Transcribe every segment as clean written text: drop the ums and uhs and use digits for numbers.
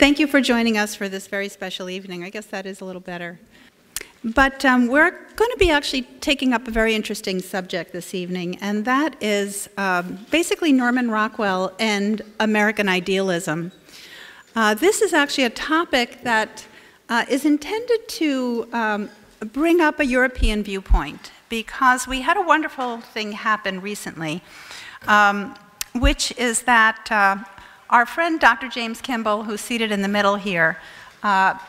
Thank you for joining us for this very special evening. I guess that is a little better. But we're going to be actually taking up a very interesting subject this evening, and that is basically Norman Rockwell and American idealism. This is actually a topic that is intended to bring up a European viewpoint, because we had a wonderful thing happen recently, which is that our friend Dr. James Kimball, who's seated in the middle here,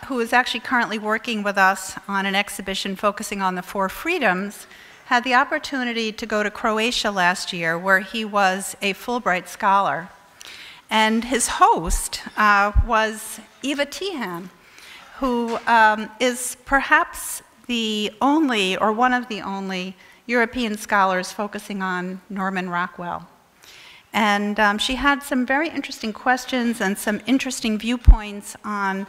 who is actually currently working with us on an exhibition focusing on the four freedoms, had the opportunity to go to Croatia last year, where he was a Fulbright scholar. And his host was Iva Tijan, who is perhaps the only, or one of the only, European scholars focusing on Norman Rockwell. And she had some very interesting questions and some interesting viewpoints on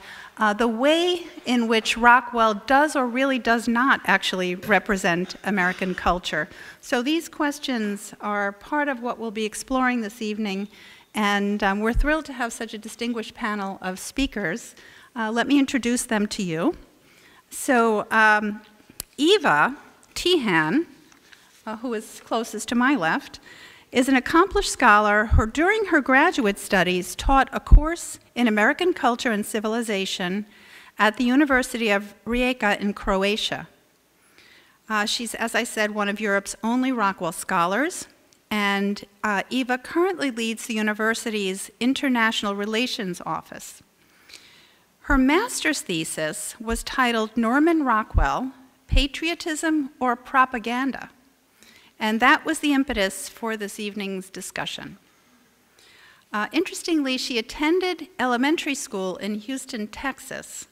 the way in which Rockwell does or really does not actually represent American culture. So these questions are part of what we'll be exploring this evening, and we're thrilled to have such a distinguished panel of speakers. Let me introduce them to you. So Iva Tijan, who is closest to my left, is an accomplished scholar who, during her graduate studies, taught a course in American culture and civilization at the University of Rijeka in Croatia. She's, as I said, one of Europe's only Rockwell scholars, and Iva currently leads the university's International Relations Office. Her master's thesis was titled Norman Rockwell, Patriotism or Propaganda? And that was the impetus for this evening's discussion. Interestingly, she attended elementary school in Houston, Texas,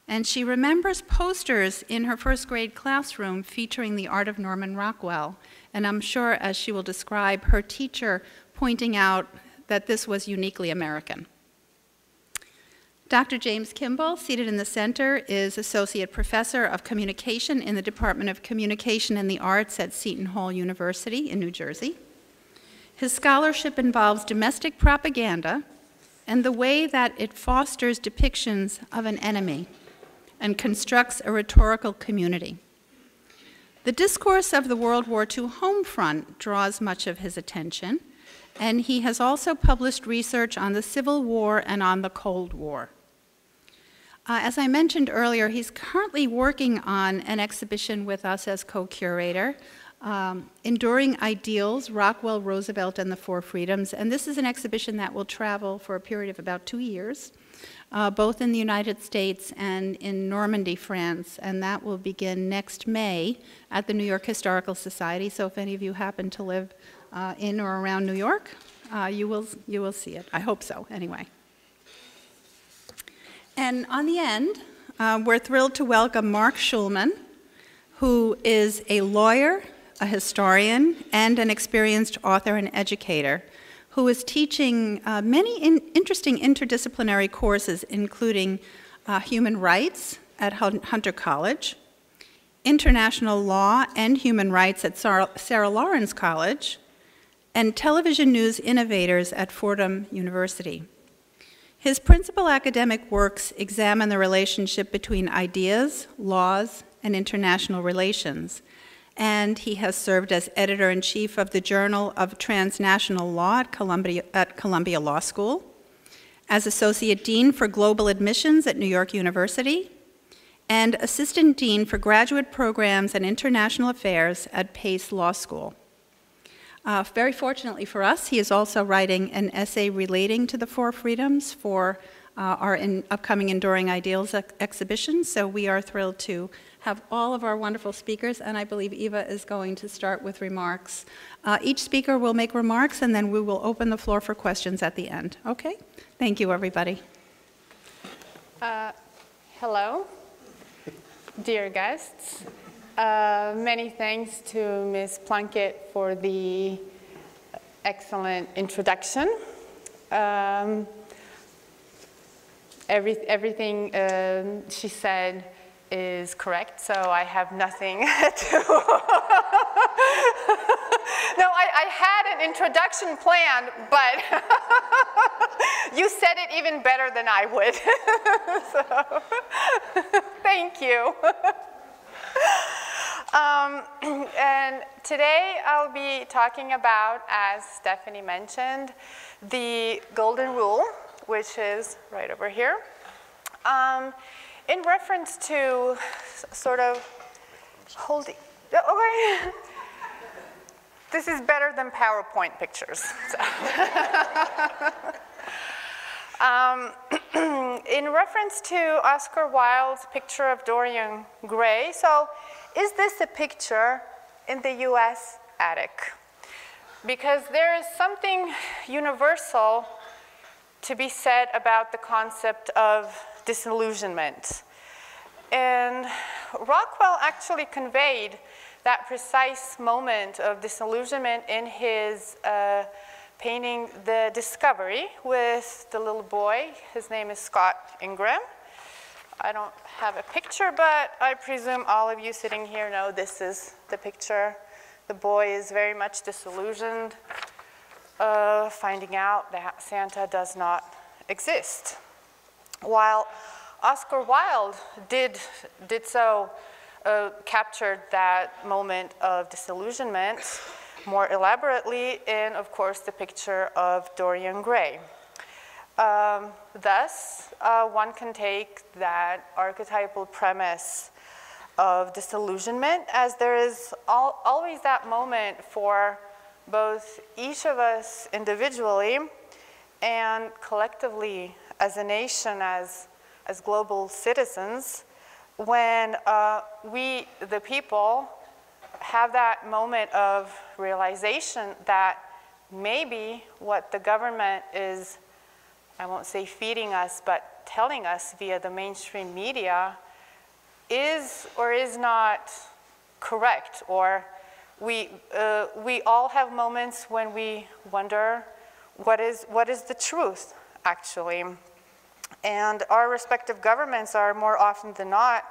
and she remembers posters in her first grade classroom featuring the art of Norman Rockwell, and I'm sure, as she will describe, her teacher pointing out that this was uniquely American. Dr. James Kimball, seated in the center, is Associate Professor of Communication in the Department of Communication and the Arts at Seton Hall University in New Jersey. His scholarship involves domestic propaganda and the way that it fosters depictions of an enemy and constructs a rhetorical community. The discourse of the World War II home front draws much of his attention, and he has also published research on the Civil War and on the Cold War. As I mentioned earlier, he's currently working on an exhibition with us as co-curator, Enduring Ideals, Rockwell, Roosevelt, and the Four Freedoms. And this is an exhibition that will travel for a period of about 2 years, both in the United States and in Normandy, France. And that will begin next May at the New York Historical Society. So if any of you happen to live in or around New York, you will see it. I hope so, anyway. And on the end, we're thrilled to welcome Mark Shulman, who is a lawyer, a historian, and an experienced author and educator, who is teaching many interesting interdisciplinary courses, including human rights at Hunter College, international law and human rights at Sarah Lawrence College, and television news innovators at Fordham University. His principal academic works examine the relationship between ideas, laws, and international relations, and he has served as editor-in-chief of the Journal of Transnational Law at Columbia Law School, as associate dean for global admissions at New York University, and assistant dean for graduate programs and international affairs at Pace Law School. Very fortunately for us, he is also writing an essay relating to the Four Freedoms for our upcoming Enduring Ideals exhibition, so we are thrilled to have all of our wonderful speakers, and I believe Iva is going to start with remarks. Each speaker will make remarks, and then we will open the floor for questions at the end. Okay? Thank you, everybody. Hello, dear guests. Many thanks to Ms. Plunkett for the excellent introduction. Everything she said is correct, so I have nothing to... No, I had an introduction planned, but You said it even better than I would. So, thank you. And today I'll be talking about, as Stephanie mentioned, the golden rule, which is right over here, in reference to sort of holding, okay. This is better than PowerPoint pictures. So. In reference to Oscar Wilde's picture of Dorian Gray, so is this a picture in the US attic? Because there is something universal to be said about the concept of disillusionment. And Rockwell actually conveyed that precise moment of disillusionment in his painting The Discovery with the little boy. His name is Scott Ingram. I don't have a picture, but I presume all of you sitting here know this is the picture. The boy is very much disillusioned, finding out that Santa does not exist. While Oscar Wilde did so, captured that moment of disillusionment more elaborately in, of course, the picture of Dorian Gray. Thus, one can take that archetypal premise of disillusionment as there is always that moment for both each of us individually and collectively as a nation, as global citizens, when we, the people, have that moment of realization that maybe what the government is, I won't say feeding us, but telling us via the mainstream media is or is not correct. Or we all have moments when we wonder what is the truth, actually. And our respective governments are more often than not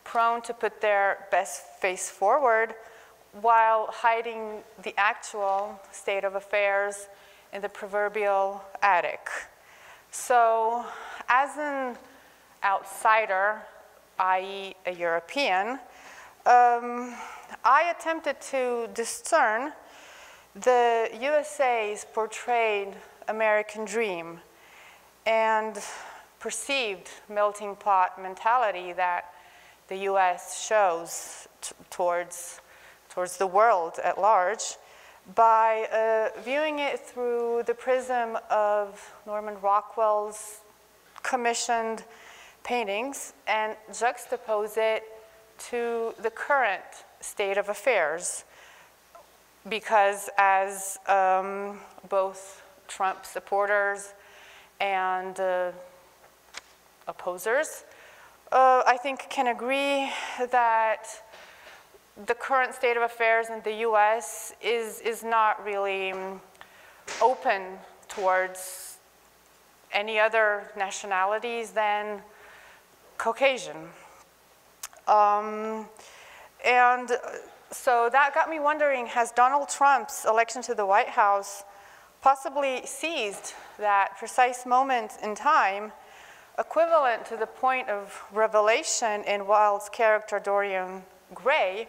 prone to put their best face forward while hiding the actual state of affairs in the proverbial attic. So as an outsider, i.e. a European, I attempted to discern the USA's portrayed American dream and perceived melting pot mentality that the US shows towards the world at large by viewing it through the prism of Norman Rockwell's commissioned paintings and juxtapose it to the current state of affairs. Because as both Trump supporters and opposers, I think can agree that the current state of affairs in the US is not really open towards any other nationalities than Caucasian. And so that got me wondering, has Donald Trump's election to the White House possibly seized that precise moment in time equivalent to the point of revelation in Wilde's character Dorian Gray,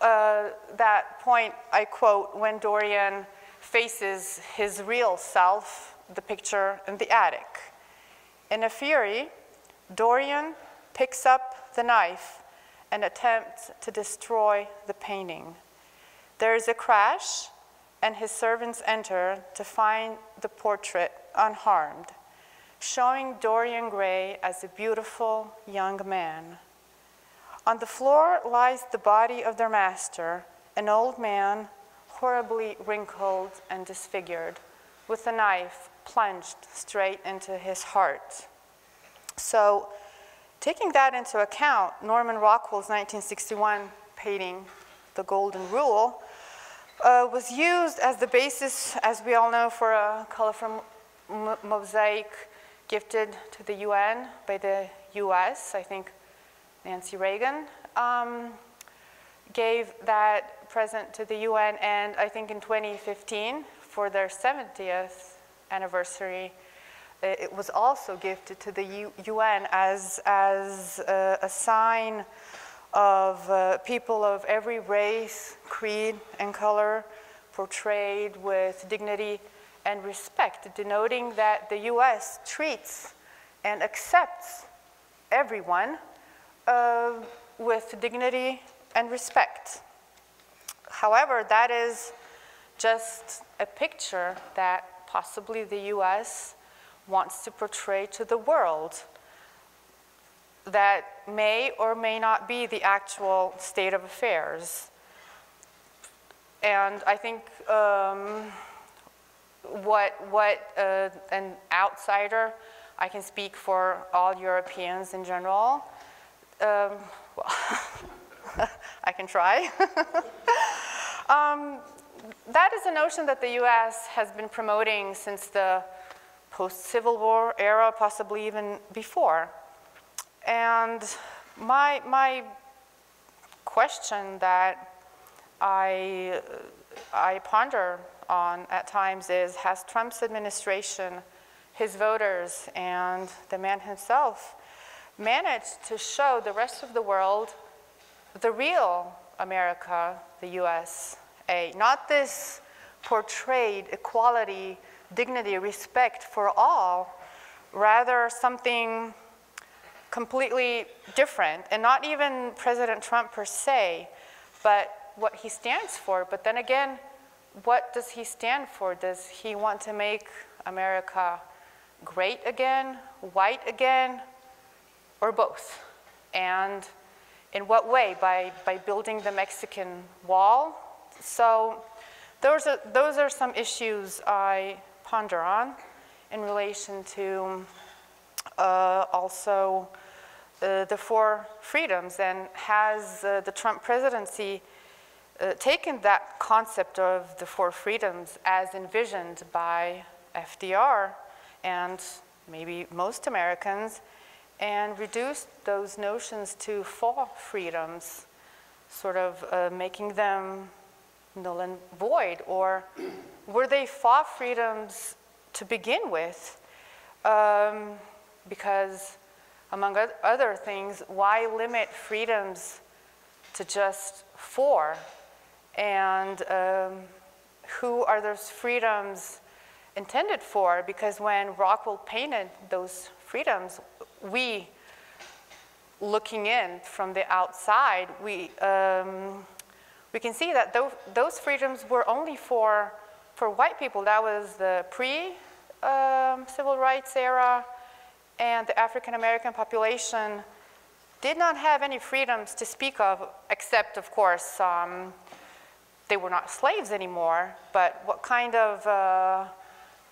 that point, I quote, when Dorian faces his real self, the picture in the attic. In a fury, Dorian picks up the knife and attempts to destroy the painting. There is a crash, and his servants enter to find the portrait unharmed, showing Dorian Gray as a beautiful young man. On the floor lies the body of their master, an old man, horribly wrinkled and disfigured, with a knife plunged straight into his heart. So, taking that into account, Norman Rockwell's 1961 painting, The Golden Rule, was used as the basis, as we all know, for a colorful mosaic gifted to the UN by the US. I think Nancy Reagan gave that present to the UN, and I think in 2015, for their 70th anniversary, it was also gifted to the UN as a sign of people of every race, creed, and color portrayed with dignity and respect, denoting that the US treats and accepts everyone with dignity and respect. However, that is just a picture that possibly the US wants to portray to the world that may or may not be the actual state of affairs. And I think an outsider, I can speak for all Europeans in general. Well, I can try. That is a notion that the US has been promoting since the post-Civil War era, possibly even before. And my question that I ponder on at times is, has Trump's administration, his voters, and the man himself managed to show the rest of the world the real America, the USA, not this portrayed equality, dignity, respect for all, rather something completely different, and not even President Trump per se, but what he stands for. But then again, what does he stand for? Does he want to make America great again, white again, or both? And in what way? By building the Mexican wall? So those are some issues I ponder on in relation to also the four freedoms. And has the Trump presidency taken that concept of the four freedoms as envisioned by FDR and maybe most Americans, and reduced those notions to four freedoms, sort of making them null and void? Or were they four freedoms to begin with? Because among other things, why limit freedoms to just four? And who are those freedoms intended for? Because when Rockwell painted those freedoms, we, looking in from the outside, we can see that those freedoms were only for white people. That was the pre-civil rights era, and the African-American population did not have any freedoms to speak of, except, of course, they were not slaves anymore, but what kind of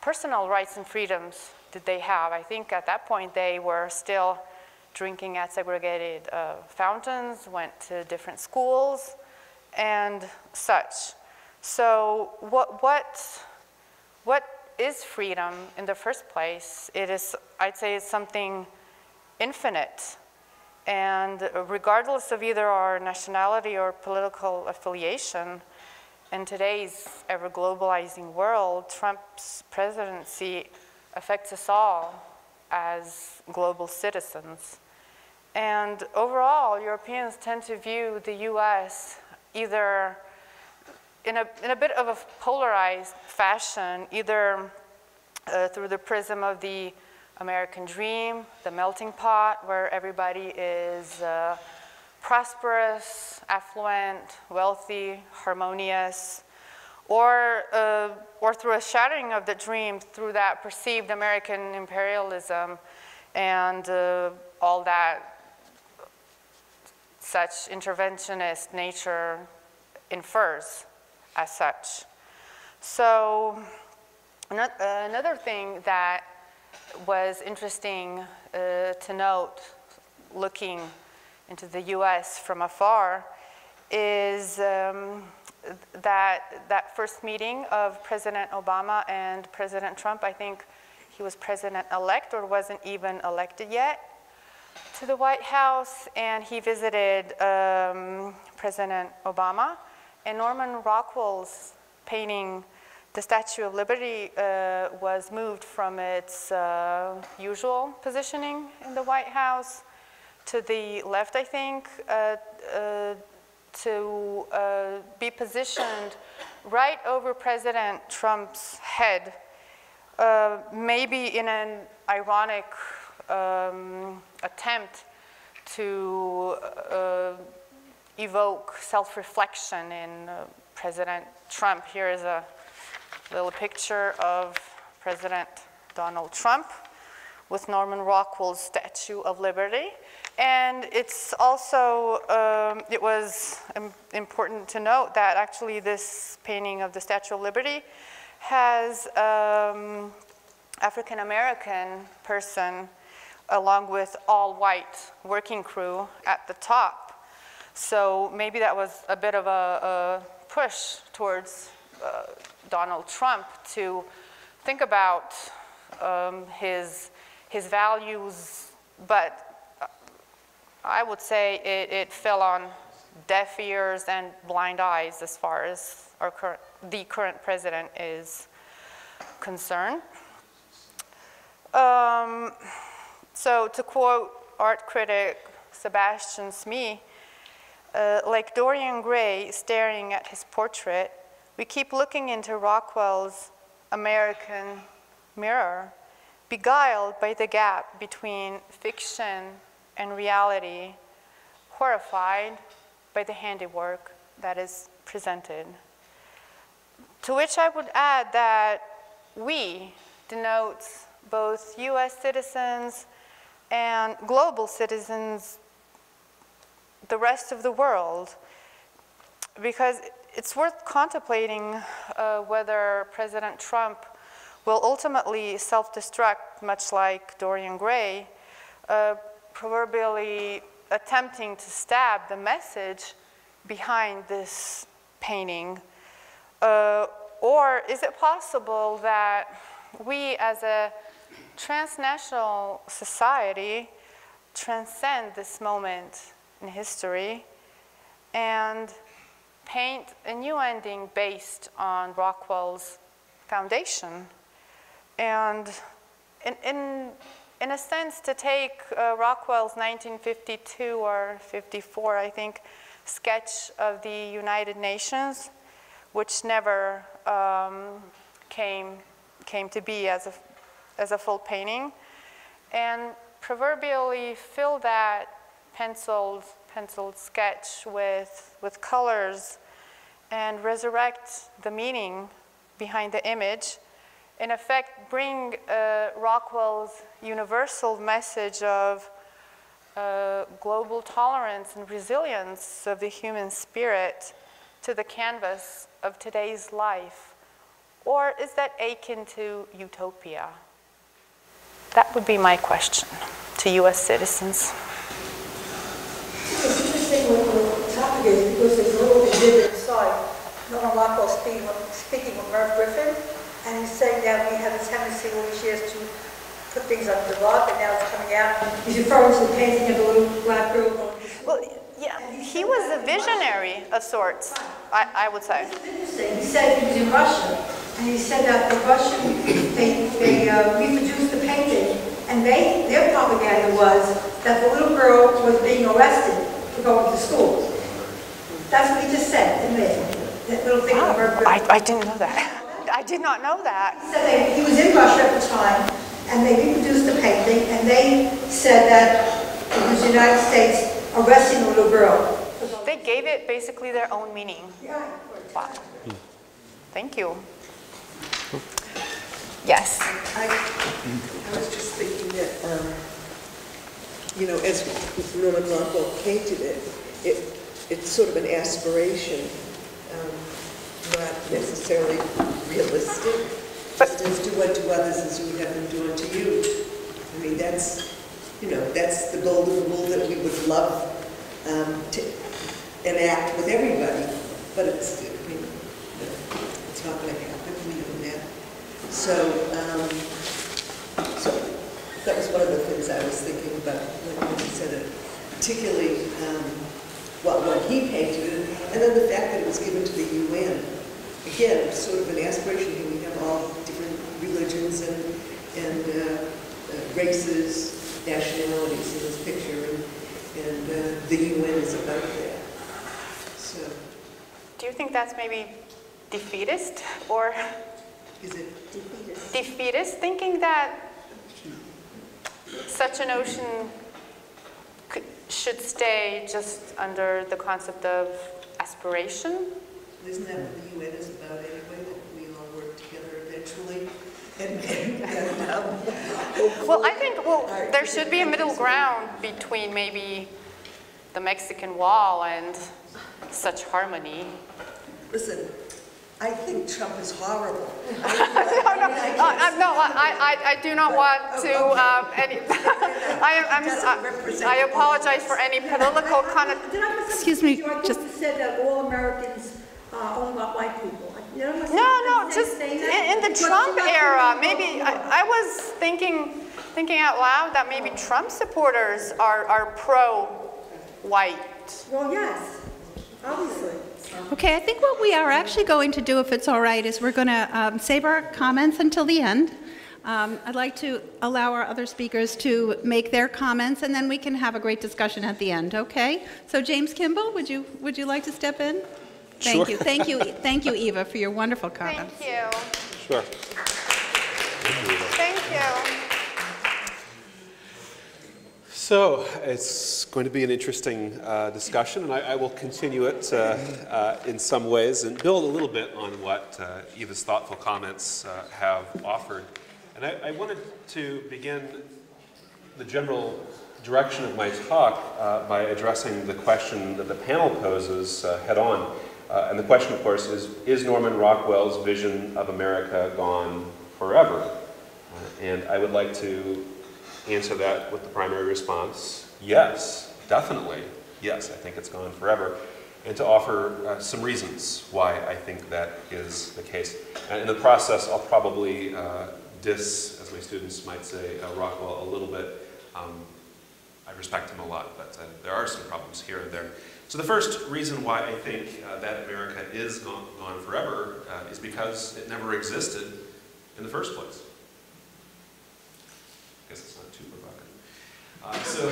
personal rights and freedoms did they have? I think at that point they were still drinking at segregated fountains, went to different schools, and such. So what is freedom in the first place? It is, I'd say, it's something infinite. And regardless of either our nationality or political affiliation, in today's ever-globalizing world, Trump's presidency affects us all as global citizens. And overall, Europeans tend to view the US either in a bit of a polarized fashion, either through the prism of the American dream, the melting pot, where everybody is prosperous, affluent, wealthy, harmonious, or through a shattering of the dream through that perceived American imperialism and all that such interventionist nature infers as such. So another thing that was interesting to note looking into the US from afar is that first meeting of President Obama and President Trump. I think he was president-elect or wasn't even elected yet to the White House, and he visited President Obama. And Norman Rockwell's painting the Statue of Liberty was moved from its usual positioning in the White House to the left, I think, to be positioned right over President Trump's head, maybe in an ironic attempt to evoke self-reflection in President Trump. Here is a little picture of President Donald Trump with Norman Rockwell's Statue of Liberty. And it's also, it was important to note that actually this painting of the Statue of Liberty has African-American person along with all-white working crew at the top. So maybe that was a bit of a push towards Donald Trump to think about his values, but I would say it fell on deaf ears and blind eyes as far as the current president is concerned. So to quote art critic Sebastian Smee, like Dorian Gray staring at his portrait, we keep looking into Rockwell's American mirror, beguiled by the gap between fiction and reality, horrified by the handiwork that is presented. To which I would add that we denotes both US citizens and global citizens, the rest of the world, because it's worth contemplating whether President Trump will ultimately self-destruct, much like Dorian Gray, proverbially attempting to stab the message behind this painting. Or is it possible that we as a transnational society transcend this moment in history and paint a new ending based on Rockwell's foundation? And in a sense, to take Rockwell's 1952 or 54, I think, sketch of the United Nations, which never came to be as a full painting, and proverbially fill that penciled sketch with colors and resurrect the meaning behind the image, in effect bring Rockwell's universal message of global tolerance and resilience of the human spirit to the canvas of today's life? Or is that akin to utopia? That would be my question to US citizens. It's interesting what the topic is, because there's a little exhibit inside. Norman Rockwell speaking with Merv Griffin, and he's saying that we have a tendency over the years to put things under the rug, and now it's coming out. He's referring to the painting of the little black girl. Well, yeah, he was a visionary of sorts, I would say. This is interesting. He said he was in Russia, and he said that the Russian, they reproduced the painting, and their propaganda was that the little girl was being arrested for going to school. That's what he just said, didn't they? That little thing. I didn't know that. I did not know that. He said he was in Russia at the time, and they reproduced the painting, and they said that it was the United States arresting a little girl. They gave it basically their own meaning. Yeah. Wow. Thank you. Yes. I was just thinking that, as Norman Rockwell painted it, it's sort of an aspiration, not necessarily realistic. Just as do unto others as you would have them do unto you. I mean, that's the golden rule that we would love to enact with everybody, but it's not going to happen. We know that. So that was one of the things I was thinking about when he said it, particularly what he painted, and then the fact that it was given to the UN. again, sort of an aspiration here. We have all different religions and races, nationalities in this picture, and the UN is about that. So, do you think that's maybe defeatist, or is it defeatist? Defeatist, thinking that such a notion should stay just under the concept of aspiration? Isn't that what the UN is about anyway, that we all work together eventually? Well, I think, there should be a middle ground between maybe the Mexican wall and such harmony. Listen, I think Trump is horrible. I do not want to. I apologize for any political connotation. Excuse me, just said that all Americans only want white people. No, just in the Trump era, maybe I was thinking out loud that maybe Trump supporters are pro-white. Well, yes, obviously. Okay, I think what we are actually going to do, if it's all right, is we're going to save our comments until the end. I'd like to allow our other speakers to make their comments, and then we can have a great discussion at the end, okay? So James Kimball, would you like to step in? Thank you. Thank you, Eva, for your wonderful comments. Thank you. Sure. Thank you. So it's going to be an interesting discussion, and I will continue it in some ways and build a little bit on what Eva's thoughtful comments have offered. And I wanted to begin the general direction of my talk by addressing the question that the panel poses head on. And the question, of course, is Norman Rockwell's vision of America gone forever? And I would like to answer that with the primary response, yes, definitely, yes, I think it's gone forever, and to offer some reasons why I think that is the case. And in the process, I'll probably diss, as my students might say, Rockwell a little bit. I respect him a lot, but there are some problems here and there. So the first reason why I think that America is gone forever is because it never existed in the first place. I guess it's not too provocative. So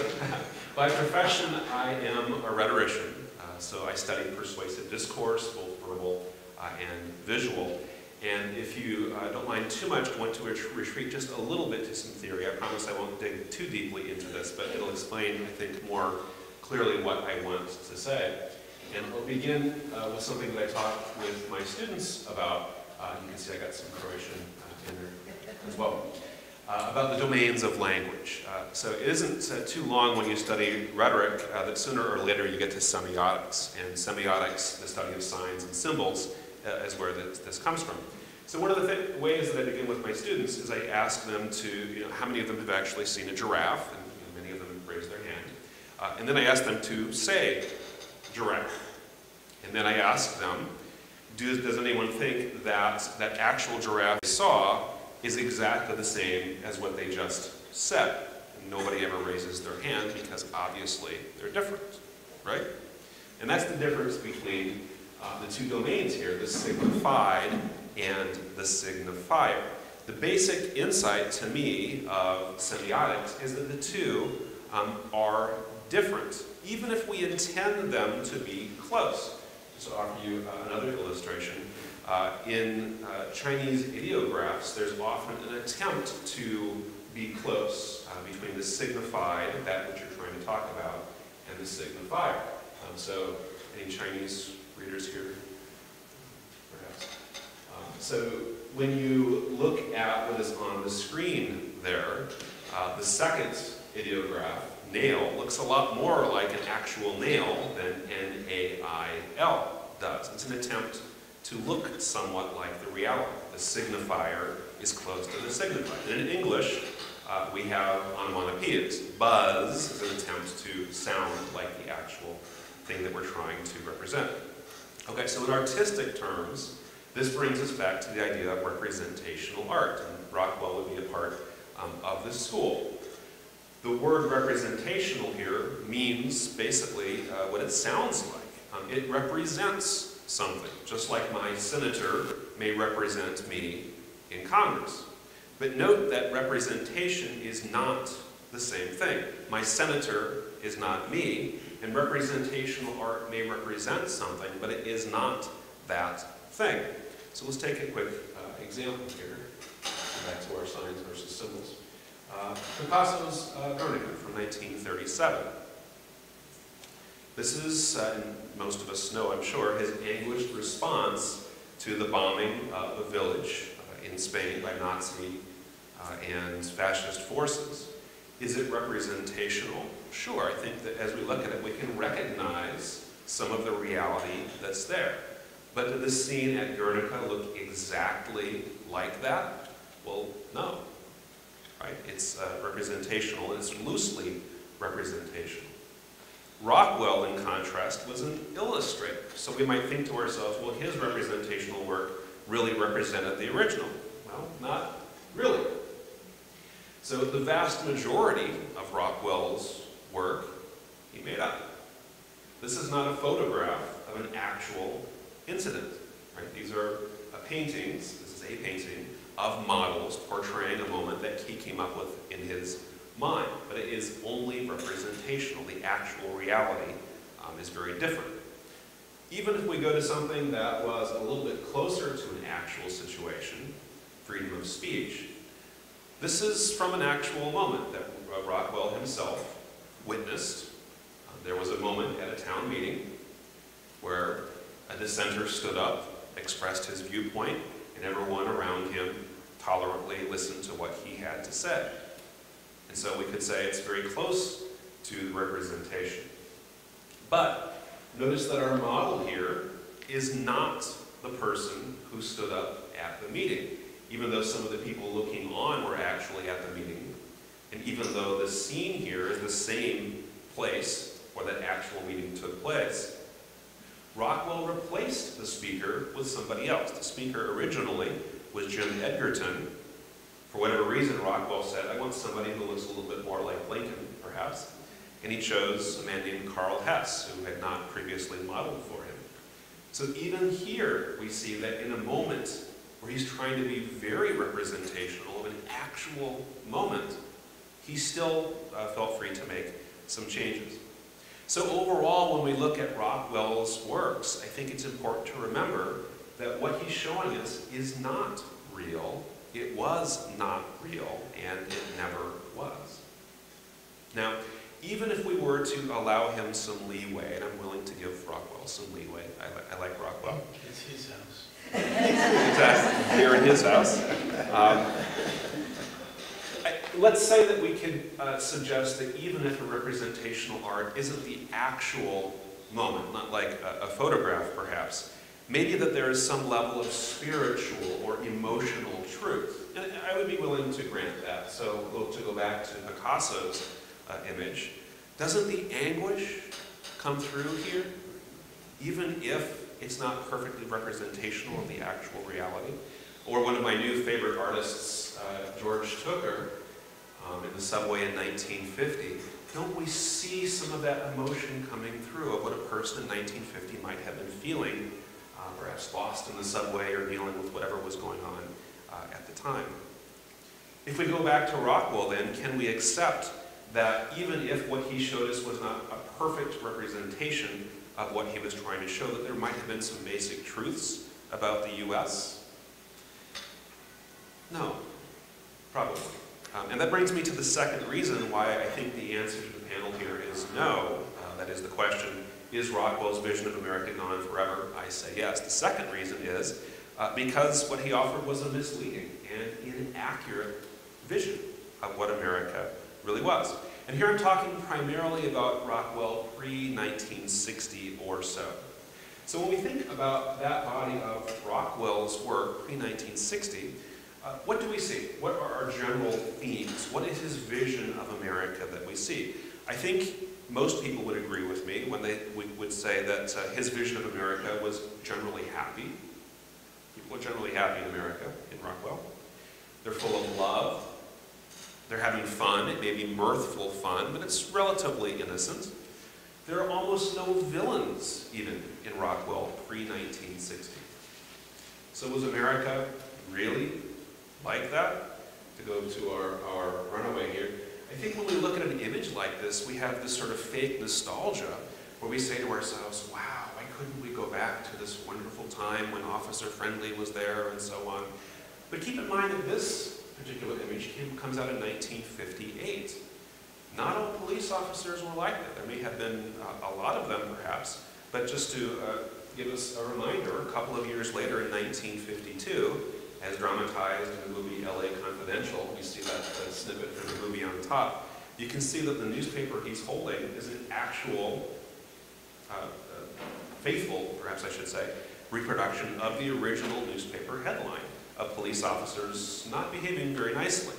by profession, I am a rhetorician. So I study persuasive discourse, both verbal and visual. And if you don't mind too much, I want to retreat just a little bit to some theory. I promise I won't dig too deeply into this, but it'll explain, I think, more clearly what I want to say. And I'll begin with something that I talked with my students about. You can see I got some Croatian in there as well. About the domains of language. So it isn't too long when you study rhetoric that sooner or later you get to semiotics. And semiotics, the study of signs and symbols, is where this comes from. So one of the ways that I begin with my students is I ask them to, how many of them have actually seen a giraffe? And many of them have raised their hand. And then I ask them to say giraffe. And then I ask them, does anyone think that that actual giraffe they saw is exactly the same as what they just said? And nobody ever raises their hand because obviously they're different, right? And that's the difference between the two domains here, the signified and the signifier. The basic insight to me of semiotics is that the two are different, even if we intend them to be close. So I'll offer you another illustration. In Chinese ideographs, there's often an attempt to be close between the signified, that which you're trying to talk about, and the signifier. So any Chinese readers here? Perhaps. So when you look at what is on the screen there, the second ideograph, nail, looks a lot more like an actual nail than N-A-I-L does. It's an attempt to look somewhat like the reality. The signifier is close to the signifier. And in English, we have onomatopoeias. Buzz is an attempt to sound like the actual thing that we're trying to represent. Okay, so in artistic terms, this brings us back to the idea of representational art. And Rockwell would be a part of this school. The word representational here means basically what it sounds like. It represents something, just like my senator may represent me in Congress. But note that representation is not the same thing. My senator is not me, and representational art may represent something, but it is not that thing. So let's take a quick example here. Go back to our signs versus symbols. Picasso's Guernica from 1937. This is, and most of us know, I'm sure, his anguished response to the bombing of a village in Spain by Nazi and fascist forces. Is it representational? Sure, I think that as we look at it, we can recognize some of the reality that's there. But did this scene at Guernica look exactly like that? Well, no. Right? It's representational, and it's loosely representational. Rockwell, in contrast, was an illustrator. So we might think to ourselves, well, his representational work really represented the original. Well, not really. So the vast majority of Rockwell's work he made up. This is not a photograph of an actual incident. Right? These are paintings, this is a painting, of models portraying a moment that he came up with in his mind. But it is only representational. The actual reality is very different. Even if we go to something that was a little bit closer to an actual situation, freedom of speech, this is from an actual moment that Rockwell himself witnessed. There was a moment at a town meeting where a dissenter stood up, expressed his viewpoint, and everyone around him tolerantly listened to what he had to say. And so we could say it's very close to the representation. But notice that our model here is not the person who stood up at the meeting, even though some of the people looking on were actually at the meeting, and even though the scene here is the same place where that actual meeting took place. Rockwell replaced the speaker with somebody else. The speaker originally was Jim Edgerton. For whatever reason, Rockwell said, I want somebody who looks a little bit more like Lincoln, perhaps. And he chose a man named Carl Hess, who had not previously modeled for him. So even here, we see that in a moment where he's trying to be very representational of an actual moment, he still felt free to make some changes. So overall, when we look at Rockwell's works, I think it's important to remember that what he's showing us is not real. It was not real, and it never was. Now, even if we were to allow him some leeway, and I'm willing to give Rockwell some leeway, I like Rockwell. It's his house. Exactly, here in his house. Let's say that we could suggest that even if a representational art isn't the actual moment, not like a photograph perhaps, maybe that there is some level of spiritual or emotional truth. And I would be willing to grant that. So to go back to Picasso's image, doesn't the anguish come through here? Even if it's not perfectly representational of the actual reality? Or one of my new favorite artists, George Tooker, in the subway in 1950, don't we see some of that emotion coming through of what a person in 1950 might have been feeling, perhaps lost in the subway or dealing with whatever was going on at the time? If we go back to Rockwell then, can we accept that even if what he showed us was not a perfect representation of what he was trying to show, that there might have been some basic truths about the U.S.? No, probably. And that brings me to the second reason why I think the answer to the panel here is no. That is the question, is Rockwell's vision of America gone forever? I say yes. The second reason is because what he offered was a misleading and inaccurate vision of what America really was. And here I'm talking primarily about Rockwell pre-1960 or so. So when we think about that body of Rockwell's work pre-1960, what do we see? What are our general themes? What is his vision of America that we see? I think most people would agree with me when they would say that his vision of America was generally happy. People are generally happy in America, in Rockwell. They're full of love. They're having fun. It may be mirthful fun, but it's relatively innocent. There are almost no villains, even, in Rockwell pre-1960. So was America really like that? To go to our runaway here, I think when we look at an image like this, we have this sort of fake nostalgia where we say to ourselves, wow, why couldn't we go back to this wonderful time when Officer Friendly was there and so on? But keep in mind that this particular image comes out in 1958. Not all police officers were like that. There may have been a lot of them, perhaps, but just to give us a reminder, a couple of years later in 1952, as dramatized in the movie LA Confidential, you see that snippet from the movie on top, you can see that the newspaper he's holding is an actual, faithful, perhaps I should say, reproduction of the original newspaper headline of police officers not behaving very nicely.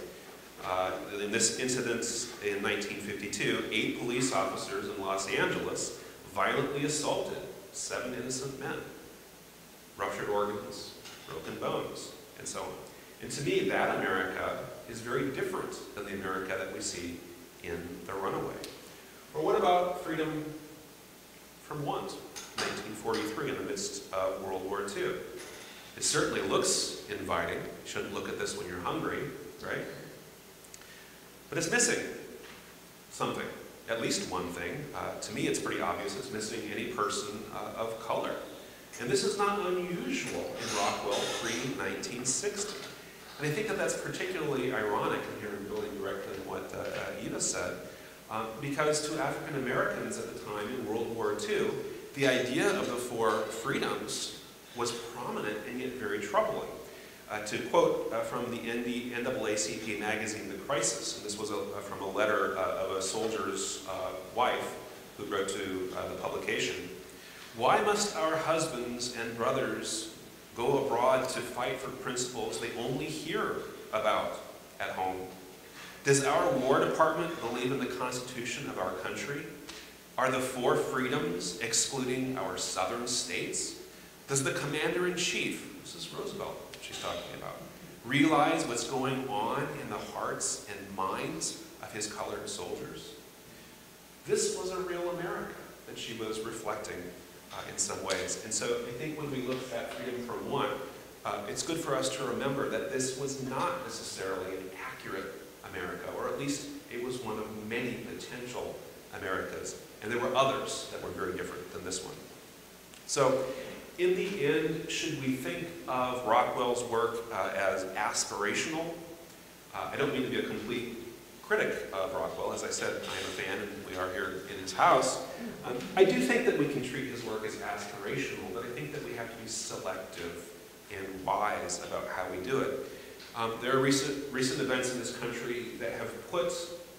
In this incident in 1952, 8 police officers in Los Angeles violently assaulted 7 innocent men, ruptured organs, broken bones, and so on. And to me, that America is very different than the America that we see in The Runaway. Or what about freedom from want, 1943, in the midst of World War II? It certainly looks inviting. You shouldn't look at this when you're hungry, right? But it's missing something, at least one thing. To me, it's pretty obvious. It's missing any person of color. And this is not unusual in Rockwell pre-1960. And I think that that's particularly ironic, and here I'm building directly on what Iva said, because to African Americans at the time in World War II, the idea of the 4 freedoms was prominent and yet very troubling. To quote from the NAACP magazine, The Crisis, and this was from a letter of a soldier's wife who wrote to the publication, "Why must our husbands and brothers go abroad to fight for principles they only hear about at home? Does our War Department believe in the Constitution of our country? Are the 4 freedoms excluding our southern states? Does the Commander-in-Chief," this is Roosevelt she's talking about, "realize what's going on in the hearts and minds of his colored soldiers?" This was a real America that she was reflecting in some ways. And so I think when we look at freedom from want, it's good for us to remember that this was not necessarily an accurate America, or at least it was one of many potential Americas. And there were others that were very different than this one. So in the end, should we think of Rockwell's work as aspirational? I don't mean to be a complete critic of Rockwell. As I said, I am a fan, and we are here in his house. I do think that we can treat his work as aspirational, but I think that we have to be selective and wise about how we do it. There are recent events in this country that have put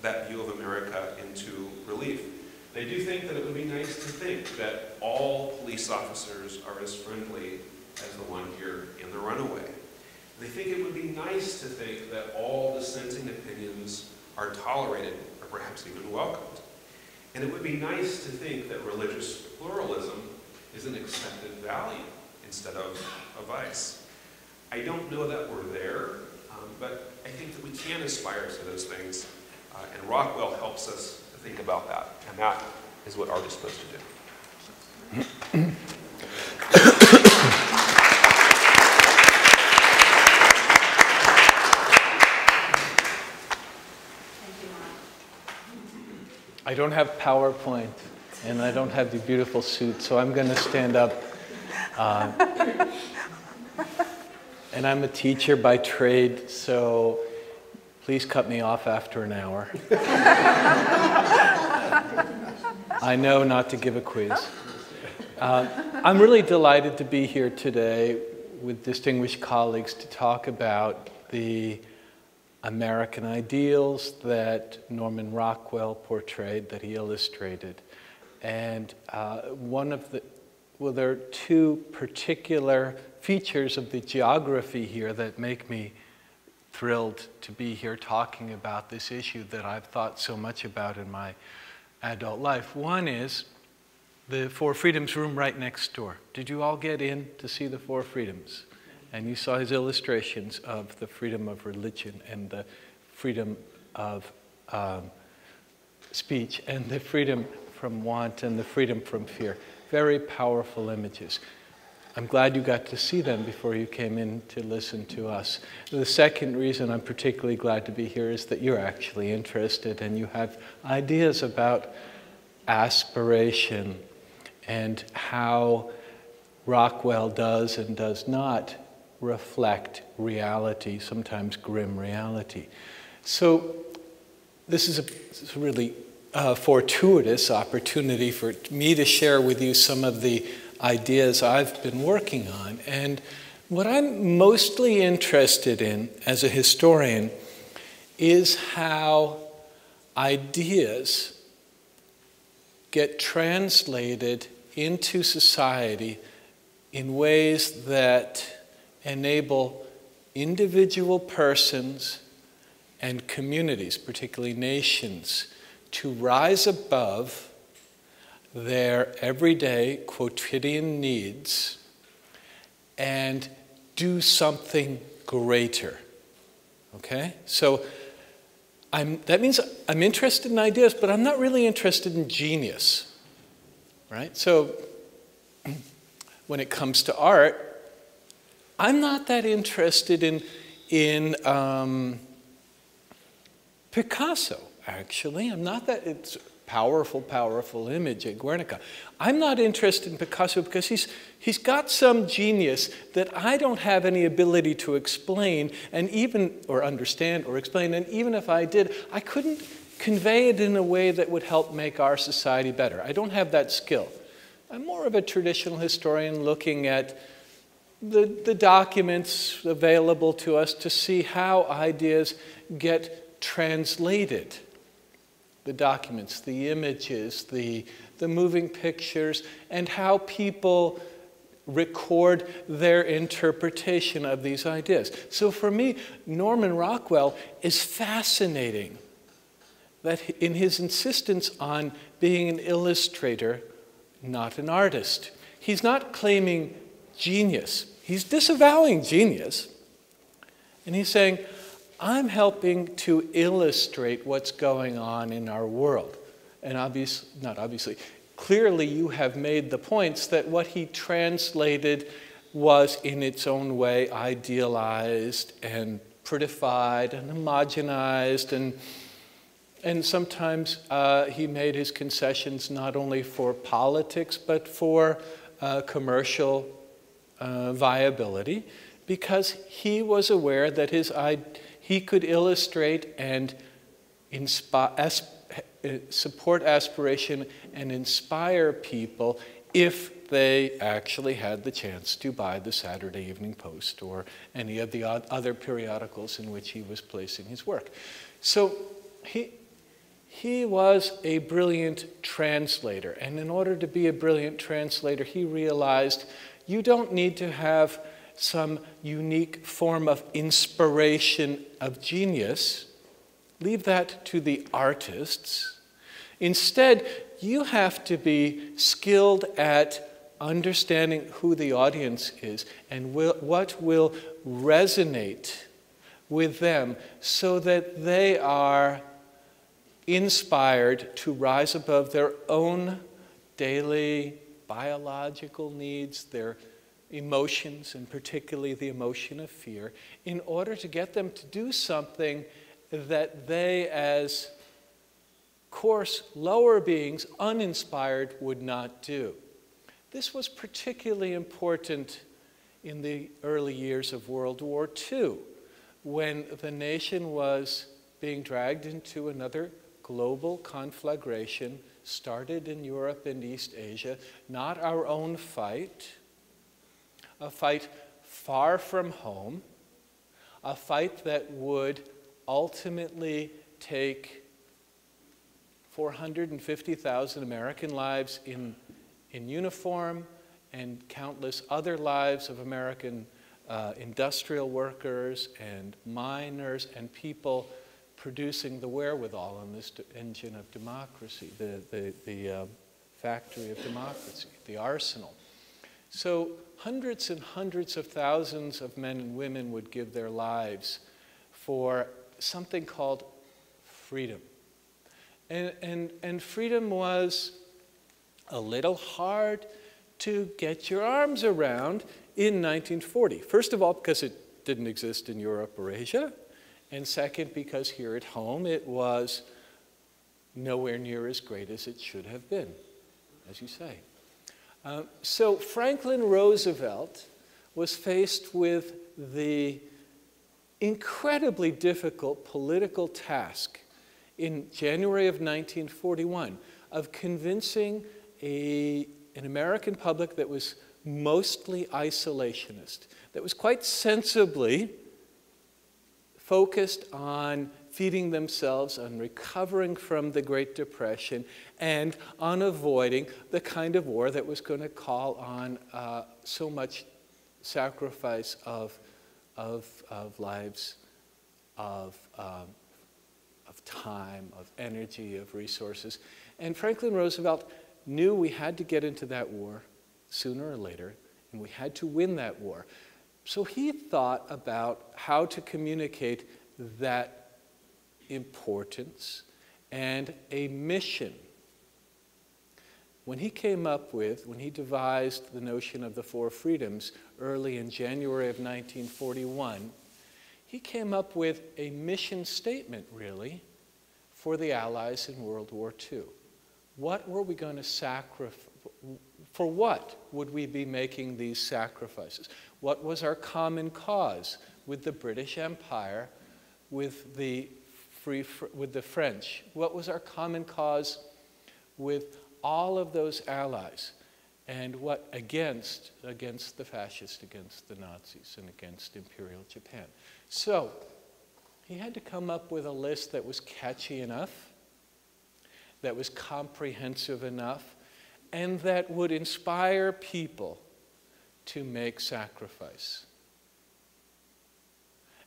that view of America into relief. I do think that it would be nice to think that all police officers are as friendly as the one here in The Runaway. And I think it would be nice to think that all dissenting opinions are tolerated, or perhaps even welcomed. And it would be nice to think that religious pluralism is an accepted value instead of a vice. I don't know that we're there, but I think that we can aspire to those things, and Rockwell helps us to think about that, and that is what art is supposed to do. I don't have PowerPoint, and I don't have the beautiful suit, so I'm going to stand up. And I'm a teacher by trade, so please cut me off after an hour. I know not to give a quiz. I'm really delighted to be here today with distinguished colleagues to talk about the American ideals that Norman Rockwell portrayed, that he illustrated. And there are 2 particular features of the geography here that make me thrilled to be here talking about this issue that I've thought so much about in my adult life. One is the 4 Freedoms room right next door. Did you all get in to see the 4 Freedoms? And you saw his illustrations of the freedom of religion and the freedom of speech and the freedom from want and the freedom from fear. Very powerful images. I'm glad you got to see them before you came in to listen to us. The second reason I'm particularly glad to be here is that you're actually interested and you have ideas about aspiration and how Rockwell does and does not reflect reality, sometimes grim reality. So this is a really fortuitous opportunity for me to share with you some of the ideas I've been working on. And what I'm mostly interested in as a historian is how ideas get translated into society in ways that enable individual persons and communities, particularly nations, to rise above their everyday quotidian needs and do something greater. Okay? So that means I'm interested in ideas, but I'm not really interested in genius. Right? So when it comes to art, I'm not that interested in Picasso, actually. I'm not that, it's powerful, powerful image at Guernica. I'm not interested in Picasso because he's got some genius that I don't have any ability to explain and even, or understand or explain, and even if I did, I couldn't convey it in a way that would help make our society better. I don't have that skill. I'm more of a traditional historian looking at the documents available to us to see how ideas get translated. The documents, the images, the moving pictures, and how people record their interpretation of these ideas. So for me, Norman Rockwell is fascinating that in his insistence on being an illustrator, not an artist. He's not claiming genius. He's disavowing genius. And he's saying, I'm helping to illustrate what's going on in our world. And clearly you have made the points that what he translated was in its own way idealized and prettified and homogenized, and sometimes he made his concessions not only for politics but for commercial viability, because he was aware that he could illustrate and support aspiration and inspire people if they actually had the chance to buy the Saturday Evening Post or any of the other periodicals in which he was placing his work. So he was a brilliant translator, and in order to be a brilliant translator, he realized you don't need to have some unique form of inspiration of genius. Leave that to the artists. Instead, you have to be skilled at understanding who the audience is and what will resonate with them so that they are inspired to rise above their own daily biological needs, their emotions, and particularly the emotion of fear, in order to get them to do something that they, as coarse, lower beings, uninspired, would not do. This was particularly important in the early years of World War II, when the nation was being dragged into another global conflagration, started in Europe and East Asia, not our own fight, a fight far from home, a fight that would ultimately take 450,000 American lives in uniform and countless other lives of American industrial workers and miners and people producing the wherewithal on this engine of democracy, the factory of democracy, the arsenal. So hundreds and hundreds of thousands of men and women would give their lives for something called freedom. And freedom was a little hard to get your arms around in 1940. First of all, because it didn't exist in Europe or Asia, and second, because here at home it was nowhere near as great as it should have been, as you say. So Franklin Roosevelt was faced with the incredibly difficult political task in January of 1941 of convincing an American public that was mostly isolationist, that was quite sensibly focused on feeding themselves, on recovering from the Great Depression, and on avoiding the kind of war that was going to call on so much sacrifice of lives, of time, of energy, of resources. And Franklin Roosevelt knew we had to get into that war sooner or later, and we had to win that war. So he thought about how to communicate that importance and a mission. When he devised the notion of the four freedoms early in January of 1941, he came up with a mission statement, really, for the Allies in World War II. What were we going to sacrifice? For what would we be making these sacrifices? What was our common cause with the British Empire, with the French? What was our common cause with all of those allies? And what against the fascists, against the Nazis, and against Imperial Japan? So he had to come up with a list that was catchy enough, that was comprehensive enough, and that would inspire people to make sacrifice.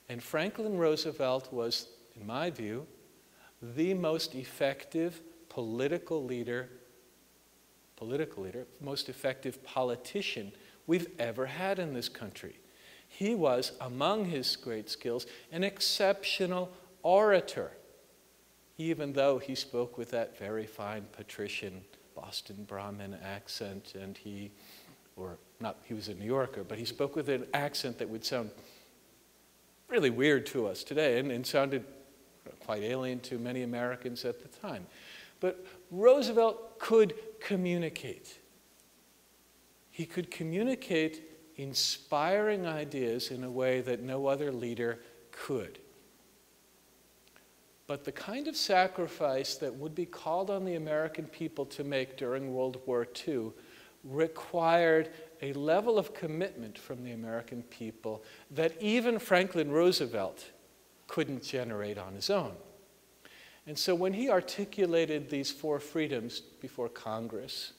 And Franklin Roosevelt was, in my view, the most effective political leader, most effective politician we've ever had in this country. He was, among his great skills, an exceptional orator, even though he spoke with that very fine patrician Boston Brahmin accent, and he was a New Yorker, but he spoke with an accent that would sound really weird to us today, and sounded quite alien to many Americans at the time. But Roosevelt could communicate. He could communicate inspiring ideas in a way that no other leader could. But the kind of sacrifice that would be called on the American people to make during World War II required a level of commitment from the American people that even Franklin Roosevelt couldn't generate on his own. And so when he articulated these four freedoms before Congress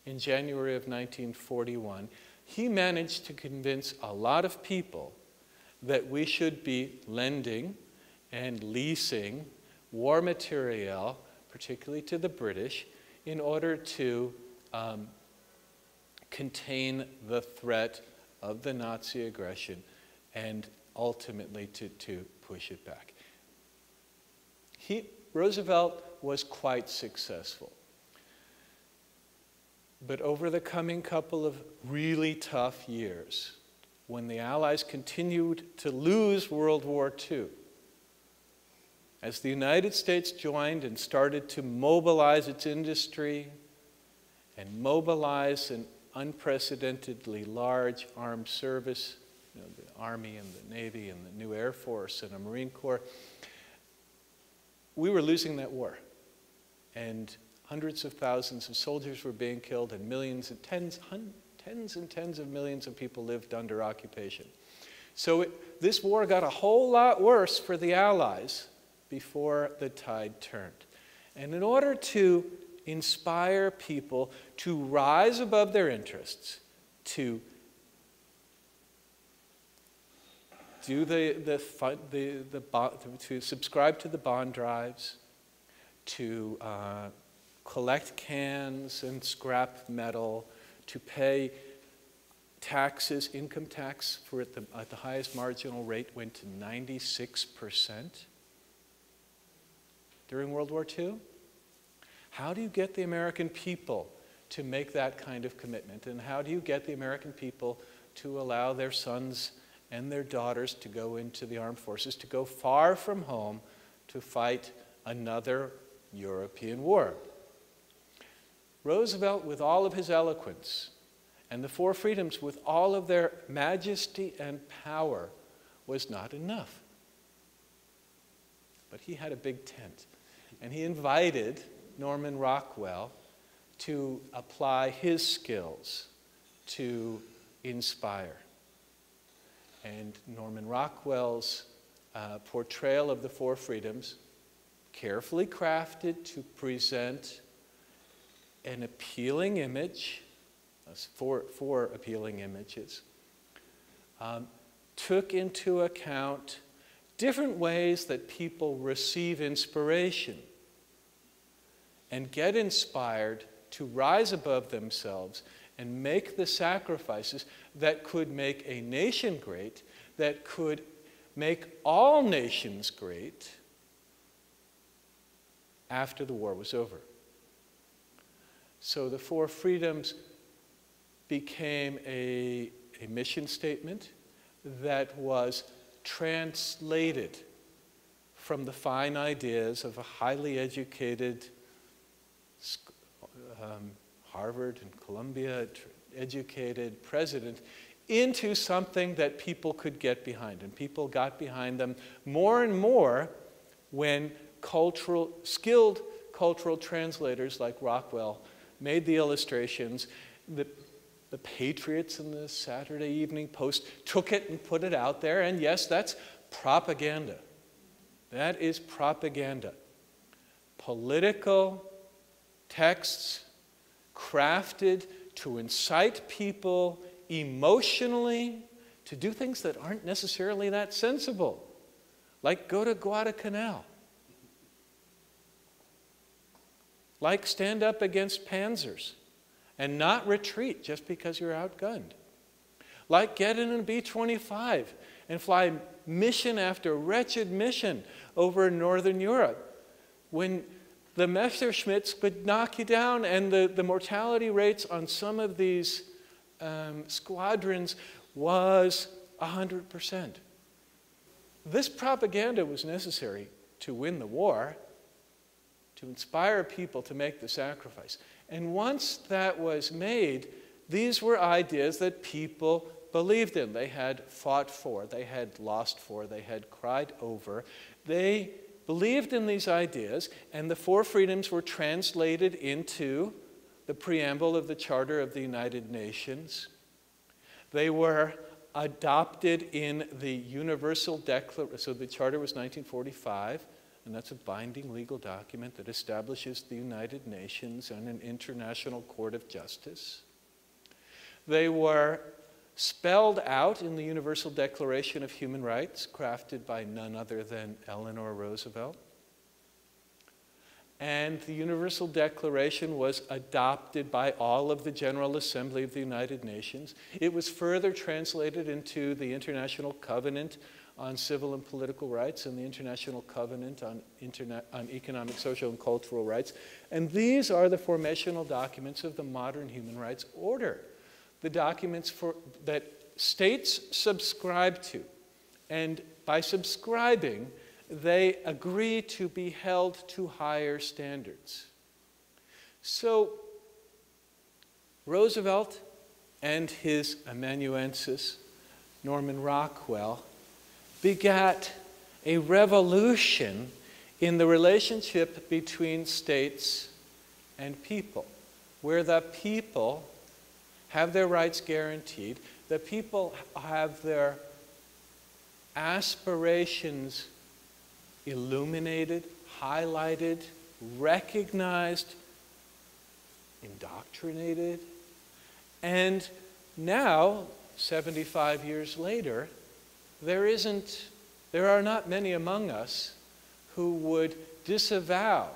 in January of 1941, he managed to convince a lot of people that we should be lending and leasing war material, particularly to the British, in order to contain the threat of the Nazi aggression and ultimately to push it back. Roosevelt was quite successful. But over the coming couple of really tough years, when the Allies continued to lose World War II, as the United States joined and started to mobilize its industry and mobilize an unprecedentedly large armed service, the Army and the Navy and the new Air Force and the Marine Corps, we were losing that war. And hundreds of thousands of soldiers were being killed, and millions and tens and tens of millions of people lived under occupation. So this war got a whole lot worse for the Allies before the tide turned. And in order to inspire people to rise above their interests, to do to subscribe to the bond drives, to collect cans and scrap metal, to pay taxes, income tax at the highest marginal rate went to 96% during World War II. How do you get the American people to make that kind of commitment? And how do you get the American people to allow their sons and their daughters to go into the armed forces, to go far from home to fight another European war? Roosevelt, with all of his eloquence, and the Four Freedoms, with all of their majesty and power, was not enough. But he had a big tent, and he invited Norman Rockwell to apply his skills to inspire. And Norman Rockwell's portrayal of the Four Freedoms, carefully crafted to present an appealing image, four appealing images, took into account different ways that people receive inspiration and get inspired to rise above themselves and make the sacrifices that could make a nation great, that could make all nations great after the war was over. So the Four Freedoms became a mission statement that was translated from the fine ideas of a highly educated Harvard and Columbia educated president into something that people could get behind. And people got behind them more and more when skilled cultural translators like Rockwell made the illustrations. The Patriots in the Saturday Evening Post took it and put it out there, and yes, that's propaganda. That is propaganda. Political texts crafted to incite people emotionally to do things that aren't necessarily that sensible, like go to Guadalcanal, like stand up against panzers and not retreat just because you're outgunned, like get in a B-25 and fly mission after wretched mission over Northern Europe when the Messerschmitts could knock you down, and the mortality rates on some of these squadrons was 100%. This propaganda was necessary to win the war, to inspire people to make the sacrifice. And once that was made, these were ideas that people believed in. They had fought for, they had lost for, they had cried over. They believed in these ideas, and the Four Freedoms were translated into the preamble of the Charter of the United Nations. They were adopted in the Universal Declaration. So the Charter was 1945, and that's a binding legal document that establishes the United Nations and an international court of justice. They were spelled out in the Universal Declaration of Human Rights, crafted by none other than Eleanor Roosevelt. And the Universal Declaration was adopted by all of the General Assembly of the United Nations. It was further translated into the International Covenant on Civil and Political Rights and the International Covenant on Economic, Social, and Cultural Rights. And these are the formational documents of the modern human rights order. The documents that states subscribe to. And by subscribing, they agree to be held to higher standards. So Roosevelt and his amanuensis, Norman Rockwell, begat a revolution in the relationship between states and people, where the people have their rights guaranteed, the people have their aspirations illuminated, highlighted, recognized, indoctrinated. And now, 75 years later, there are not many among us who would disavow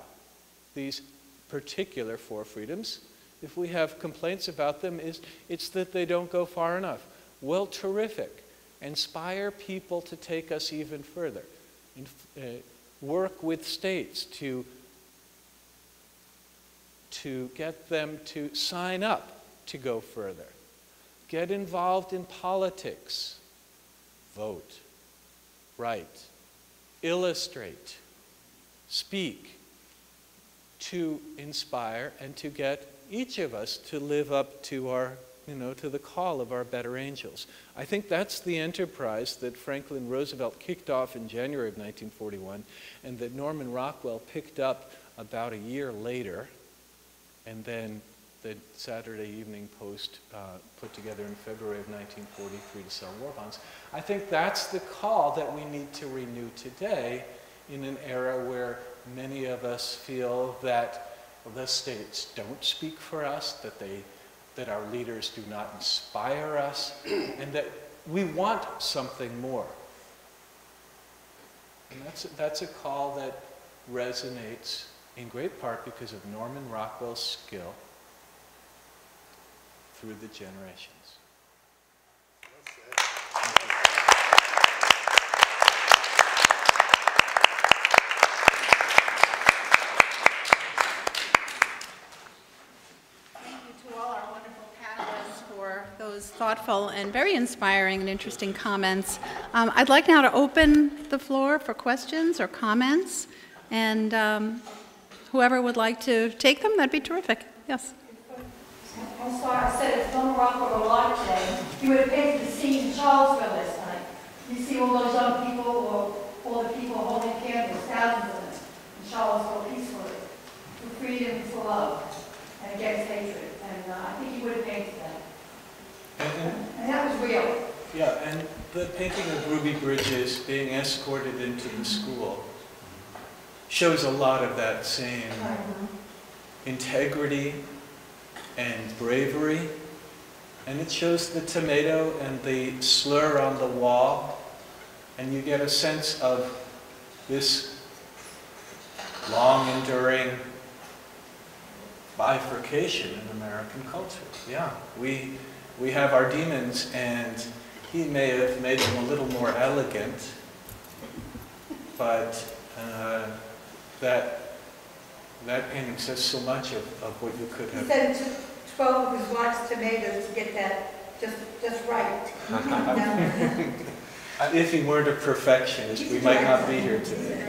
these particular four freedoms. If we have complaints about them, it's that they don't go far enough. Well, terrific. Inspire people to take us even further. Work with states to to get them to sign up to go further, get involved in politics, vote, write, illustrate, speak, to inspire and to get each of us to live up to our, to the call of our better angels. I think that's the enterprise that Franklin Roosevelt kicked off in January of 1941 and that Norman Rockwell picked up about a year later, and then the Saturday Evening Post put together in February of 1943 to sell war bonds. I think that's the call that we need to renew today in an era where many of us feel that the states don't speak for us, that our leaders do not inspire us, and that we want something more. And that's a call that resonates in great part because of Norman Rockwell's skill through the generations. Those thoughtful and very inspiring and interesting comments. I'd like now to open the floor for questions or comments, and whoever would like to take them, that'd be terrific. Yes. I'm sorry, I said if Norman Rockwell were alive today, he would have painted the scene in Charlottesville last night. You see all those young people, or all the people holding candles, thousands of them, in Charlottesville peacefully, for freedom, for love, and against hatred. And I think he would have painted that. And that was real. Yeah, and the painting of Ruby Bridges being escorted into the school shows a lot of that same integrity and bravery. And it shows the tomato and the slur on the wall, and you get a sense of this long-enduring bifurcation in American culture. Yeah, we have our demons, and he may have made them a little more elegant, but that painting says so much of what you could have. He said it took 12 of his wife's tomatoes to get that just right. If he weren't a perfectionist, we might not be here today.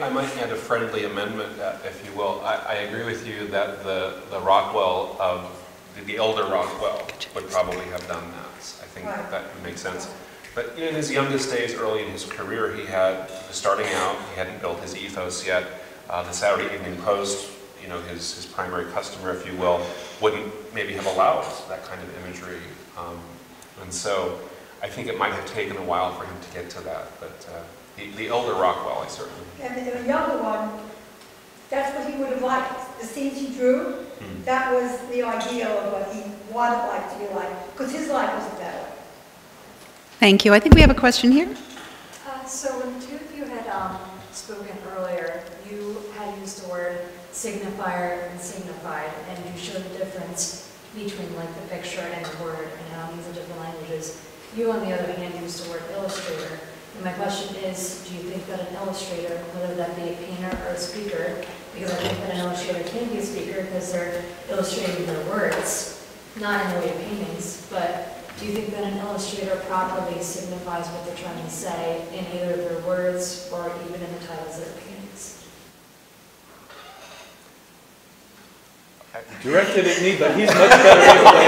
I might add a friendly amendment, if you will. I agree with you that the Rockwell of the elder Rockwell would probably have done that. I think that would make sense. But in his youngest days, early in his career, he was starting out. He hadn't built his ethos yet. The Saturday Evening Post, his primary customer, if you will, wouldn't maybe have allowed that kind of imagery. And so I think it might have taken a while for him to get to that. But the elder Rockwell, I certainly. And the younger one, that's what he would have liked. The scenes he drew, that was the ideal of what he wanted life to be like, because his life wasn't that way. Thank you. I think we have a question here. So when the two of you had spoken earlier, you had used the word signifier and signified, and you showed the difference between like the picture and the word and how these are different languages. You, on the other hand, used the word illustrator. And my question is, do you think that an illustrator, whether that be a painter or a speaker, because I think that an illustrator can be a speaker because they're illustrating their words, not in the way of paintings, but do you think that an illustrator properly signifies what they're trying to say in either of their words or even in the titles of their paintings? Directed at me, but he's much better able to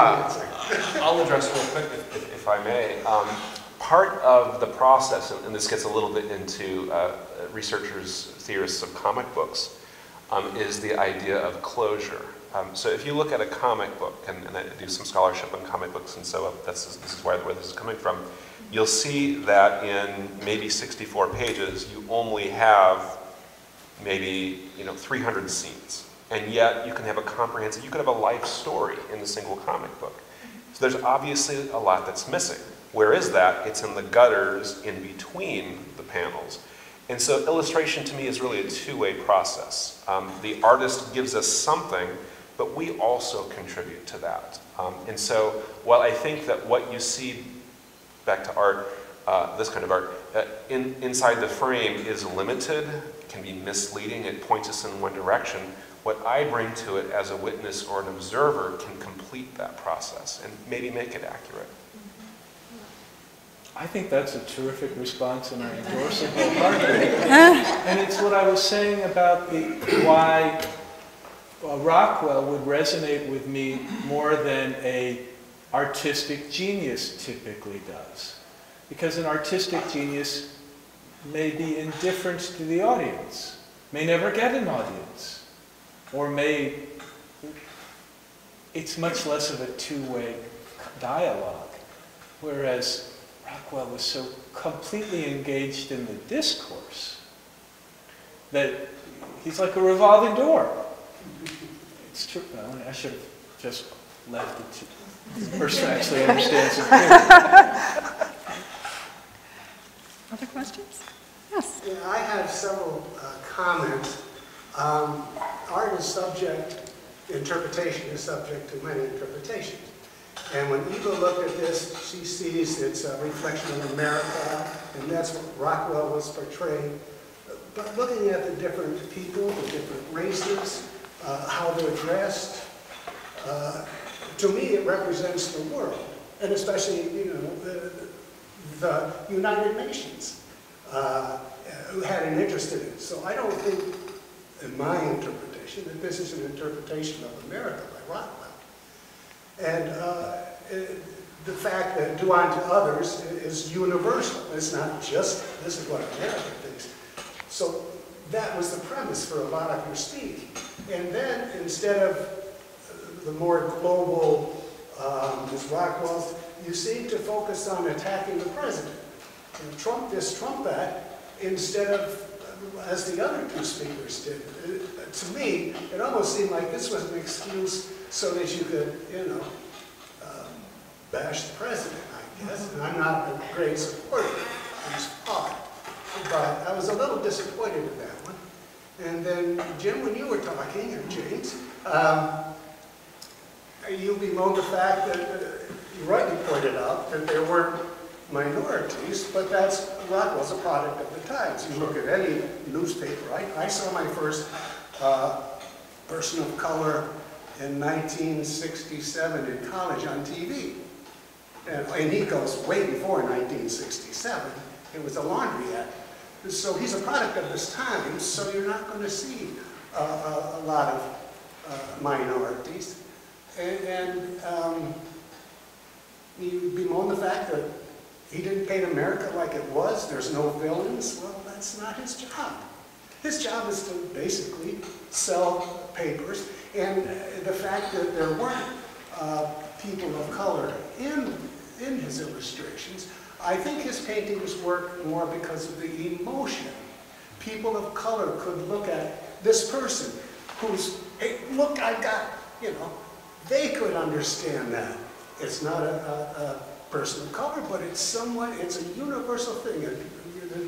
answer. I'll address real quick, if I may. Part of the process, and this gets a little bit into researchers, theorists of comic books, is the idea of closure. So if you look at a comic book, and I do some scholarship on comic books, and so this is where this is coming from, you'll see that in maybe 64 pages, you only have maybe 300 scenes. And yet you can have a comprehensive, you could have a life story in a single comic book. So there's obviously a lot that's missing. Where is that? It's in the gutters in between the panels. And so illustration to me is really a two-way process. The artist gives us something, but we also contribute to that. And so while I think that what you see, back to art, this kind of art, inside the frame is limited can be misleading. It points us in one direction. What I bring to it as a witness or an observer can complete that process and maybe make it accurate. I think that's a terrific response, and I endorse it wholeheartedly. And it's what I was saying about why Rockwell would resonate with me more than an artistic genius typically does. Because an artistic genius may be indifferent to the audience, may never get an audience, or it's much less of a two-way dialogue. Whereas Rockwell was so completely engaged in the discourse that he's like a revolving door. It's true. Well, I should have just left it to the person who actually understands it. Other questions? Yes. Yeah, I have several comments. Art is subject, interpretation is subject to many interpretations. And when Eva looked at this, she sees it's a reflection of America, and that's what Rockwell was portraying. But looking at the different people, the different races, how they're dressed, to me it represents the world, and especially, you know, the United Nations had an interest in it. So I don't think, in my interpretation, that this is an interpretation of America by Rockwell. And the fact that do unto others is universal. It's not just, this is what America thinks. So that was the premise for a lot of your speech. And then, instead of the more global, as Rockwell's, you seem to focus on attacking the president. And Trump this, Trump that, instead of, as the other two speakers did. To me, it almost seemed like this was an excuse so that you could, you know, bash the president, I guess. And I'm not a great supporter of his thought. But I was a little disappointed in that one. And then, Jim, when you were talking, or James, you bemoaned the fact that you rightly pointed out that there weren't minorities, but that's, Rockwell's a product of the times. You look at any newspaper, I saw my first person of color in 1967 in college on TV. And he goes way before 1967. It was a laundry ad. So he's a product of this time, so you're not going to see a lot of minorities. And you bemoan the fact that he didn't paint America like it was. There's no villains. Well, that's not his job. His job is to basically sell papers. And the fact that there weren't people of color in his illustrations, I think his paintings work more because of the emotion. People of color could look at this person who's, hey, look, I got, you know, they could understand that. It's not a person of color, but it's somewhat, it's a universal thing. You're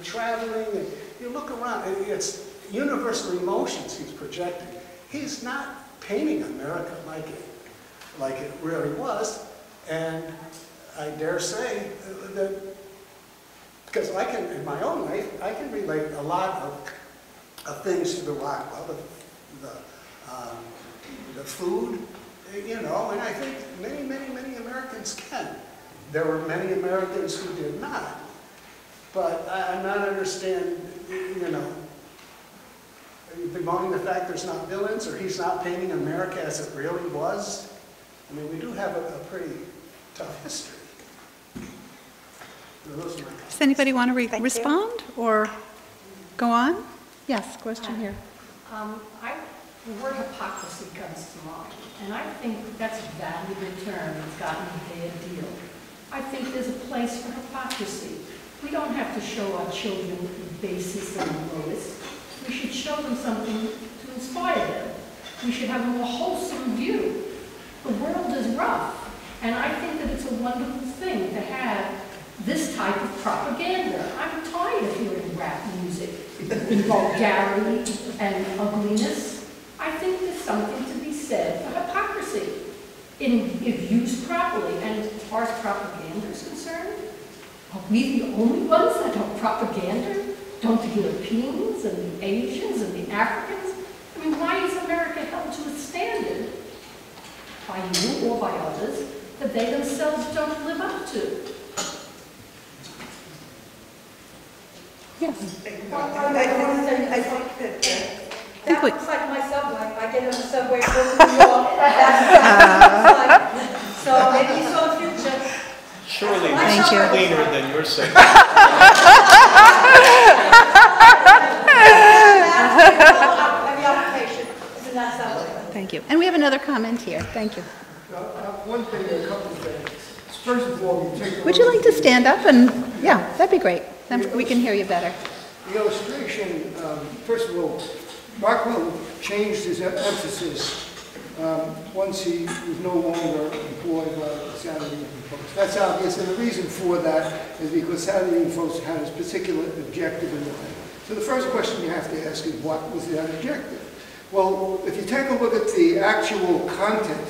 traveling, and you look around, and it's universal emotions he's projecting. He's not painting America like it really was, and I dare say that, because I can, in my own life, I can relate a lot of things to the Rockwell, the food, you know, and I think many Americans can. There were many Americans who did not, but I'm not understanding, you know, bemoaning the fact there's not villains, or he's not painting America as it really was. I mean, we do have a pretty tough history. Those are my comments. Does anybody want to respond or go on? Yes, question here. The word hypocrisy comes to mind, and I think that's a valuable term that's gotten a bad deal. I think there's a place for hypocrisy. We don't have to show our children the basis and the lowest. We should show them something to inspire them. We should have a more wholesome view. The world is rough, and I think that it's a wonderful thing to have this type of propaganda. I'm tired of hearing rap music in vulgarity and ugliness. I think there's something to be said for hypocrisy if used properly. And as far as propaganda is concerned, are we the only ones that have propaganda? Don't the Europeans and the Asians and the Africans? I mean, why is America held to a standard, by you or by others, that they themselves don't live up to? Yes. Well, I think that looks like my subway. I get on the subway to New York. That's what it looks like. So maybe you saw the future. Surely Thank this is you. cleaner than your segment. Every occupation is in that subway. Thank you. And we have another comment here. Thank you. One thing, a couple of things. First of all, you take a Would you look like to stand up and, yeah, that'd be great. Then we can hear you better. The illustration, first of all, Rockwell changed his emphasis once he was no longer employed by the Saturday Evening Post. That's obvious, and the reason for that is because Saturday Evening Post had its particular objective in mind. So the first question you have to ask is, what was that objective? Well, if you take a look at the actual content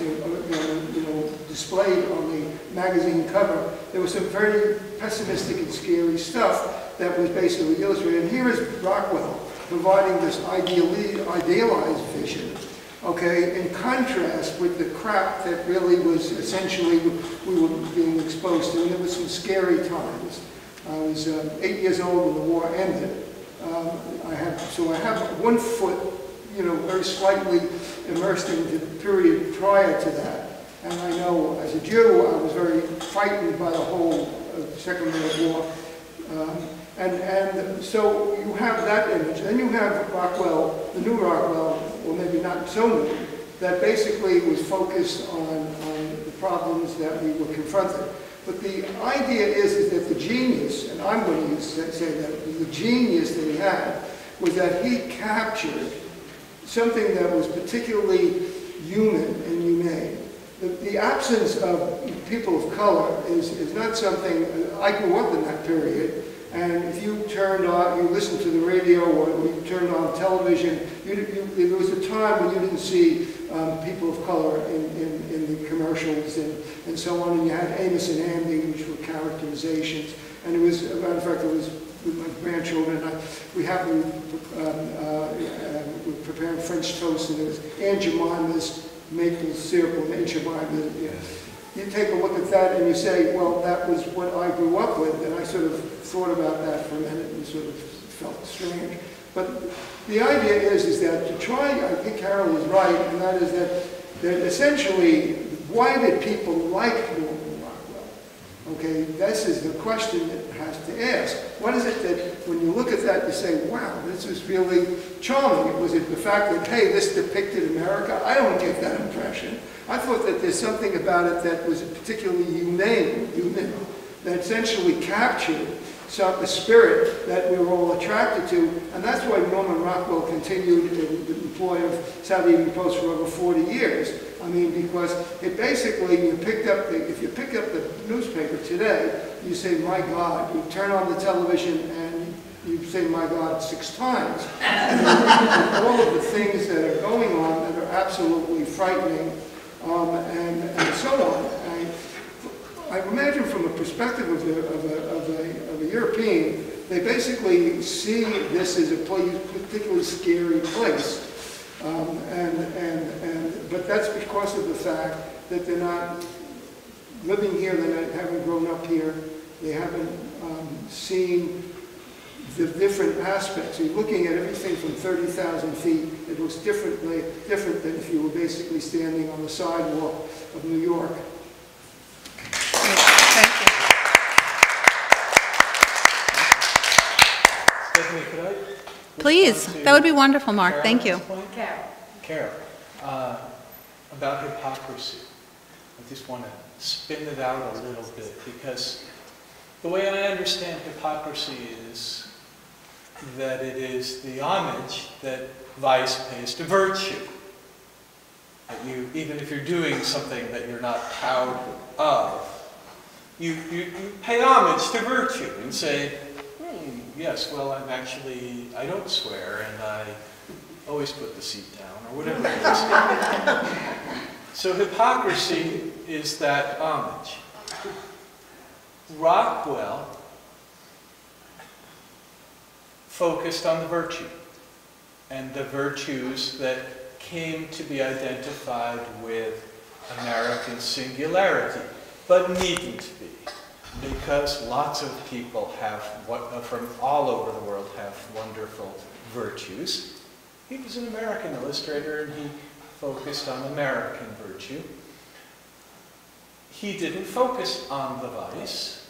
displayed on the magazine cover, there was some very pessimistic and scary stuff that was basically illustrated. And here is Rockwell providing this idealized vision, okay, in contrast with the crap that really was essentially we were being exposed to. And there was some scary times. I was 8 years old when the war ended. I have 1 foot, very slightly immersed into the period prior to that. And I know as a Jew, I was very frightened by the whole Second World War. And so you have that image. Then you have Rockwell, the new Rockwell, or maybe not so new, that basically was focused on the problems that we were confronted. But the idea is that the genius, and I'm going to say that the genius that he had was that he captured something that was particularly human and humane. The absence of people of color is not something. I grew up in that period, and if you listened to the radio or you turned on television, there was a time when you didn't see people of color in the commercials and so on, and you had Amos and Andy, which were characterizations, and it was, as a matter of fact, it was with my grandchildren, we happened we're preparing French toast, and it was Aunt Jemima's maple syrup or Aunt Jemima. You take a look at that and you say, well, that was what I grew up with, and I sort of thought about that for a minute and sort of felt strange. But the idea is that to try, I think Carol is right, and that is that essentially, why did people like Norman Rockwell? Okay, this is the question that has to ask. What is it that, when you look at that, you say, wow, this is really charming? Was it the fact that, hey, this depicted America? I don't get that impression. I thought that there's something about it that was particularly human, that essentially captured a spirit that we were all attracted to, and that's why Norman Rockwell continued in the employ of Saturday Evening Post for over 40 years. I mean, because it basically, if you pick up the newspaper today, you say, my God, you turn on the television and you say, my God, 6 times. And all of the things that are going on that are absolutely frightening, and so on. I imagine from a perspective of a European, they basically see this as a particularly scary place. But that's because of the fact that they're not living here, they haven't grown up here, they haven't seen the different aspects. You're looking at everything from 30,000 feet. It looks different than if you were basically standing on the sidewalk of New York. Thank you. Stephanie, could I? Please, that would be wonderful, Mark. Thank you. Carol, about hypocrisy. I just want to spin it out a little bit, because the way I understand hypocrisy is that it is the homage that vice pays to virtue. That you, even if you're doing something that you're not proud of, you pay homage to virtue and say, yes, well, I don't swear, and I always put the seat down, or whatever it is. So hypocrisy is that homage. Rockwell focused on the virtue and the virtues that came to be identified with American singularity, but needn't be, because lots of people from all over the world have wonderful virtues. He was an American illustrator, and he focused on American virtue. He didn't focus on the vice.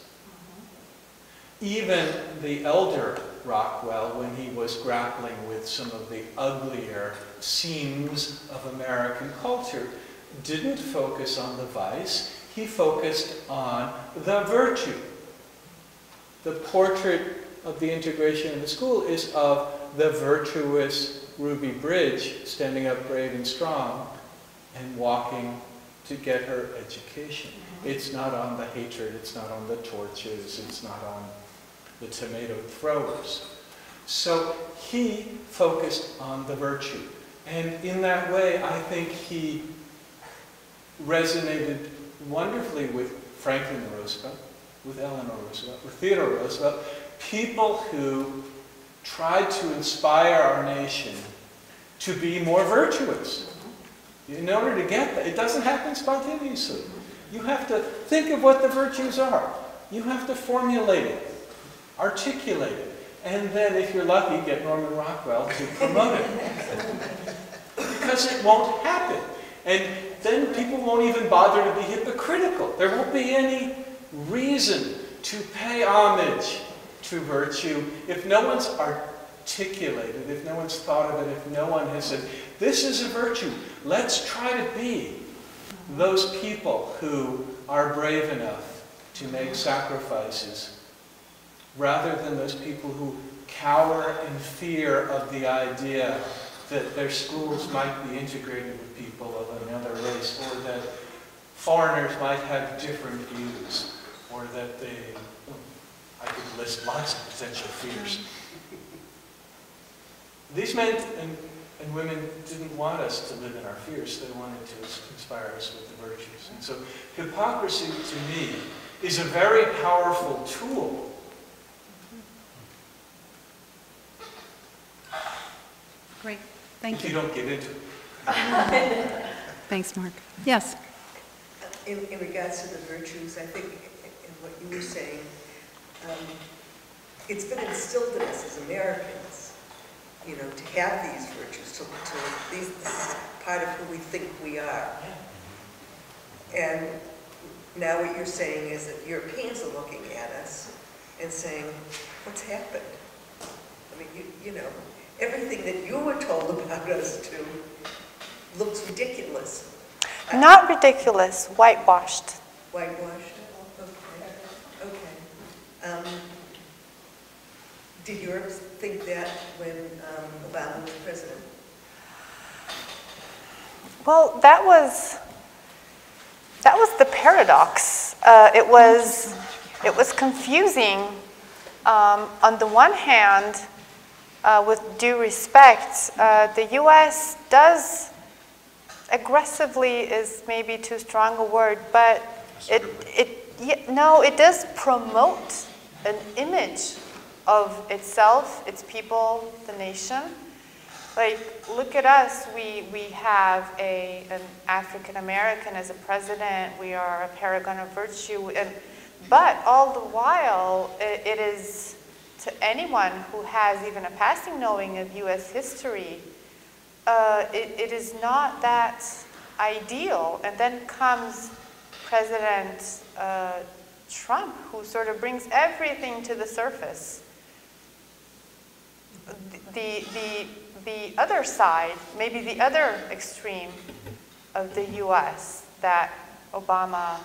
Even the elder Rockwell, when he was grappling with some of the uglier seams of American culture, didn't focus on the vice. He focused on the virtue. The portrait of the integration in the school is of the virtuous Ruby Bridge standing up brave and strong and walking to get her education. It's not on the hatred, it's not on the torches, it's not on the tomato throwers. So he focused on the virtue. And in that way, I think he resonated wonderfully with Franklin Roosevelt, with Eleanor Roosevelt, with Theodore Roosevelt, people who tried to inspire our nation to be more virtuous. In order to get that, it doesn't happen spontaneously. You have to think of what the virtues are. You have to formulate it, articulate it, and then, if you're lucky, get Norman Rockwell to promote it. Because it won't happen. And then people won't even bother to be hypocritical. There won't be any reason to pay homage to virtue if no one's articulated, if no one's thought of it, if no one has said, this is a virtue. Let's try to be those people who are brave enough to make sacrifices, rather than those people who cower in fear of the idea that their schools might be integrated with people of another race, or that foreigners might have different views, or that they, I could list lots of potential fears. These men and women didn't want us to live in our fears. They wanted to inspire us with the virtues. And so hypocrisy, to me, is a very powerful tool. Great. Thank you. If you don't get into it. Thanks, Mark. Yes? In regards to the virtues, I think in what you were saying, it's been instilled in us as Americans, you know, to have these virtues, this is part of who we think we are. And now what you're saying is that Europeans are looking at us and saying, what's happened? I mean, you know, everything that you were told about us to looks ridiculous. Not ridiculous, whitewashed. Whitewashed? Okay. Did Europe think that when Obama was president? Well, that was the paradox. It was confusing. On the one hand, with due respect, the U.S. does aggressively is maybe too strong a word, but it does promote an image of itself, its people, the nation. Like, look at us, we have an African American as a president, we are a paragon of virtue, but all the while, it is, to anyone who has even a passing knowing of U.S. history, it is not that ideal. And then comes President Trump, who sort of brings everything to the surface. The other side, maybe the other extreme of the U.S. that Obama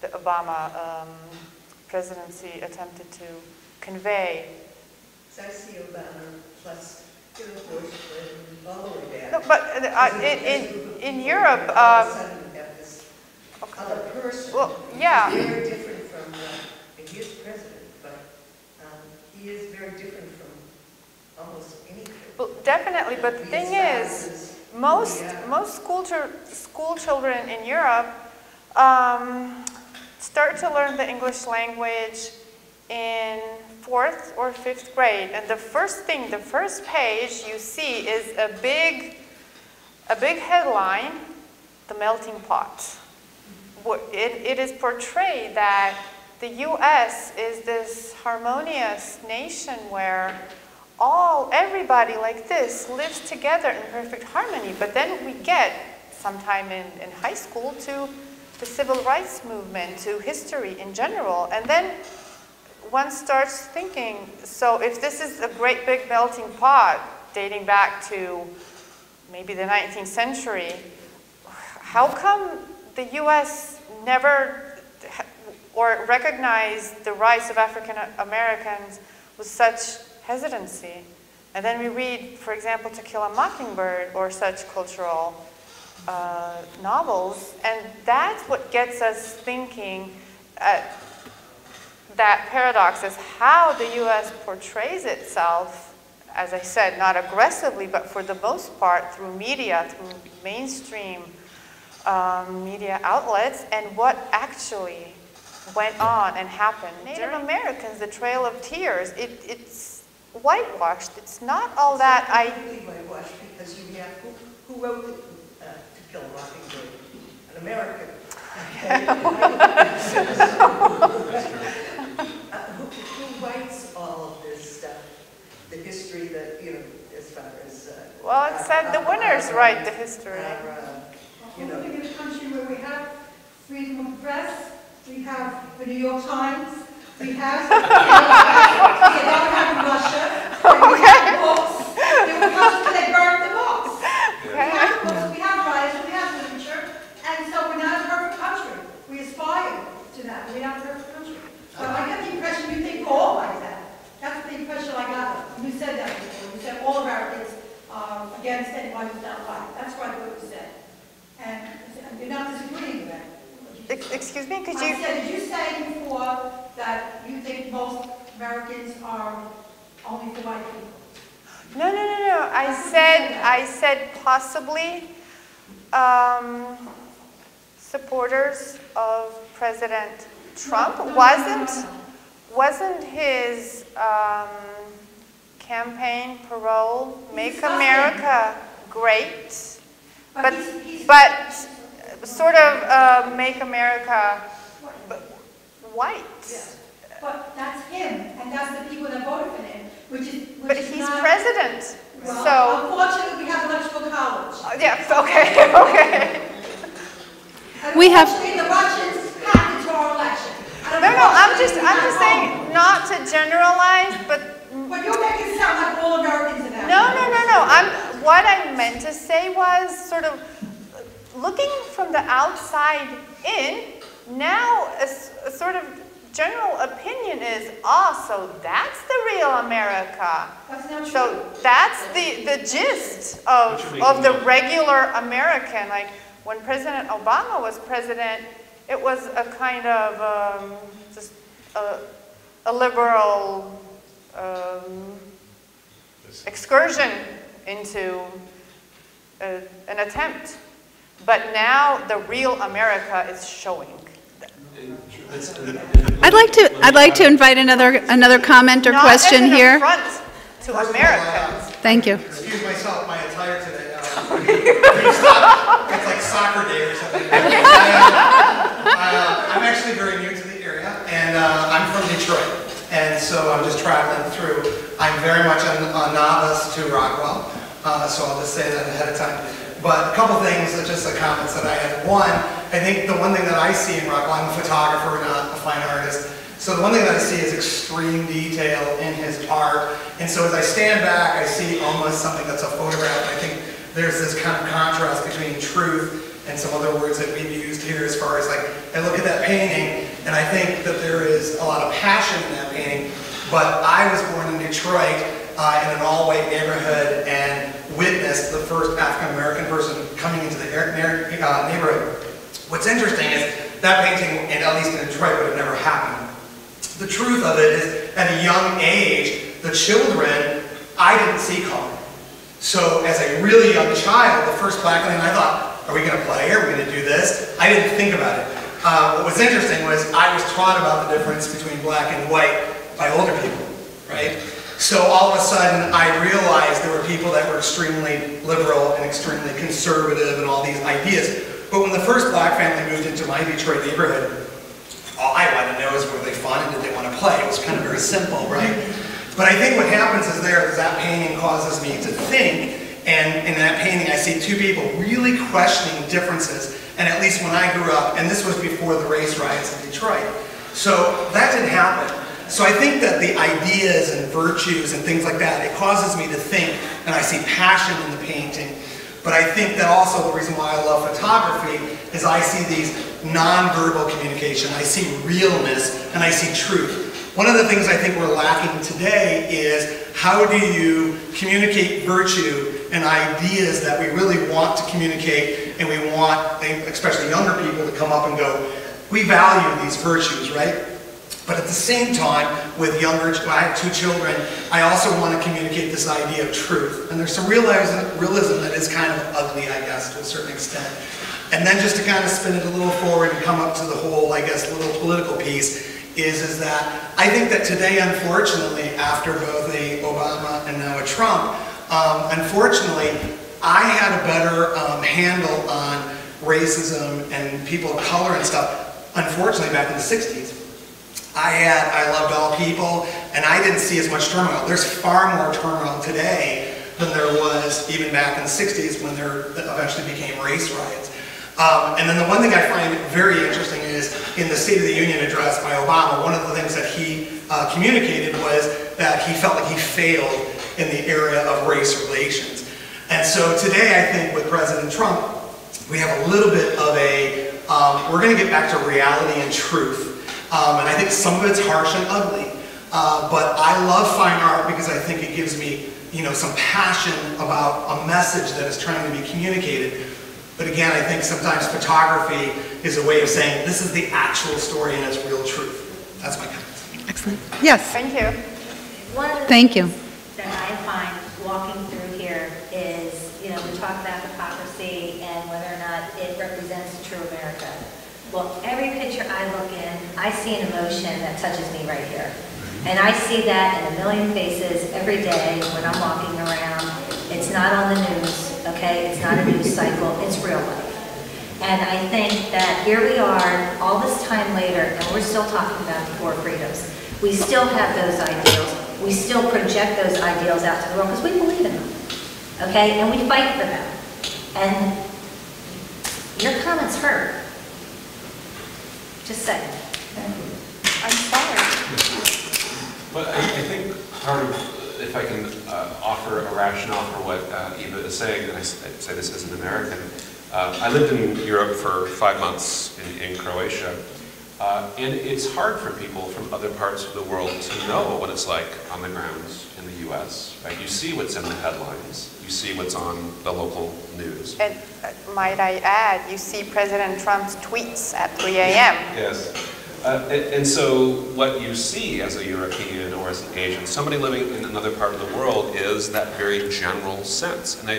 the Obama presidency attempted to convey. So I see Obama plus Bush all the way back. No, but in Europe, other person. Well, yeah. Very different from, and he is president, but he is very different from almost anything. Well, definitely, but the thing is, most school children in Europe start to learn the English language in 4th or 5th grade, and the first page you see is a big headline, the melting pot. It is portrayed that the U.S. is this harmonious nation where everybody like this lives together in perfect harmony. But then we get, sometime in high school, to the civil rights movement, to history in general. And then one starts thinking, so if this is a great big melting pot dating back to maybe the 19th century, how come the U.S. never or recognized the rights of African Americans with such hesitancy? And then we read, for example, To Kill a Mockingbird or such cultural novels, and that's what gets us thinking. That paradox is how the U.S. portrays itself, as I said, not aggressively, but for the most part through media, through mainstream media outlets, and what actually went on and happened. Native Americans, the Trail of Tears, it's whitewashed. It's not all that Really whitewashed, because you have who wrote To Kill a Mockingbird? An American. Okay. Who writes all of this stuff? The history that, as far as... well, it said the winners write the history. We're living in a country where we have freedom of press, we have the New York Times, we have Russia, and we have books. They were countries, they burned the books. We have books, we have writers, we have literature, and so we're not a perfect country. We aspire to that, but we're not a perfect country. So I get the impression you think we're all like that. That's the impression I got. You said that before. You said all Americans are against anyone who's not white. That's what you said. And you're not disagreeing with that. Excuse me, could you? I said, did you say before that you think most Americans are only for white people? No. I said possibly supporters of President Trump. Wasn't his campaign parole "Make America Great"? But sort of make America white. Yeah. But that's him, and that's the people that voted for him, but he's president. Well, so unfortunately, we have electoral college. Yes. Okay. We have. The Russians hacked into our election. No. I'm just saying not to generalize, but you're making it sound like all Americans are that. No. What I meant to say was sort of looking from the outside in. Now, a sort of general opinion is, so that's the real America. That's not true. So that's the gist of the regular American. Like when President Obama was president, it was a kind of just a liberal excursion into an attempt. But now the real America is showing. I'd like to invite another comment or question here. Not as an affront to Americans. Thank you. Excuse myself, my attire today. It's like soccer day or something. I'm actually very new to the area, and I'm from Detroit, and so I'm just traveling through. I'm very much a novice to Rockwell, so I'll just say that ahead of time. But a couple things, just the comments that I had. One, I think the one thing that I see in Rockwell, I'm a photographer, not a fine artist, so the one thing that I see is extreme detail in his art. And so as I stand back, I see almost something that's a photograph. I think there's this kind of contrast between truth and some other words that we've used here as far as like, I look at that painting and I think that there is a lot of passion in that painting. But I was born in Detroit in an all-white neighborhood and witnessed the first African-American person coming into the neighborhood. What's interesting is that painting, and at least in Detroit, would have never happened. The truth of it is, at a young age, the children, I didn't see color. So as a really young child, the first black thing I thought, are we going to play? Are we going to do this? I didn't think about it. What was interesting was I was taught about the difference between black and white by older people. right? So all of a sudden, I realized there were people that were extremely liberal and extremely conservative and all these ideas. But when the first black family moved into my Detroit neighborhood, all I wanted to know is were they fun and did they want to play? It was kind of very simple, right? But I think what happens is that painting causes me to think, and in that painting I see two people really questioning differences, and at least when I grew up, and this was before the race riots in Detroit, so that didn't happen. So I think that the ideas and virtues and things like that, it causes me to think, and I see passion in the painting. But I think that also the reason why I love photography is I see these non-verbal communication, I see realness, and I see truth. One of the things I think we're lacking today is how do you communicate virtue and ideas that we really want to communicate, and we want, especially younger people, to come up and go, we value these virtues, right? But at the same time, with younger, I have two children, I also want to communicate this idea of truth. And there's some realism that is kind of ugly, I guess, to a certain extent. And then just to kind of spin it a little forward and come up to the whole, I guess, little political piece, is that I think that today, unfortunately, after both a Obama and now a Trump, unfortunately, I had a better handle on racism and people of color and stuff, unfortunately, back in the 60s. I loved all people, and I didn't see as much turmoil. There's far more turmoil today than there was even back in the 60s when there eventually became race riots. And then the one thing I find very interesting is in the State of the Union address by Obama, one of the things that he communicated was that he felt like he failed in the area of race relations. And so today I think with President Trump, we have a little bit of a, we're going to get back to reality and truth. And I think some of it's harsh and ugly, but I love fine art because I think it gives me, some passion about a message that is trying to be communicated. But again, I think sometimes photography is a way of saying this is the actual story and it's real truth. That's my comment. Excellent. Yes. Thank you. One of the Thank you. things that I find walking through here is, we talk about hypocrisy and whether or not it represents true America. Well, every picture I look in, I see an emotion that touches me right here. And I see that in a million faces every day when I'm walking around. It's not on the news, okay? It's not a news cycle, it's real life. And I think that here we are, all this time later, and we're still talking about the four freedoms. We still have those ideals. We still project those ideals out to the world because we believe in them, okay? And we fight for them. And your comments hurt. Just saying. I'm sorry. But I think part of, if I can offer a rationale for what Iva is saying, and I say this as an American, I lived in Europe for 5 months in Croatia, and it's hard for people from other parts of the world to know what it's like on the ground in the U.S. Right? You see what's in the headlines. You see what's on the local news. And might I add, you see President Trump's tweets at 3 a.m. Yes. And so what you see as a European or as an Asian, somebody living in another part of the world, is that very general sense. And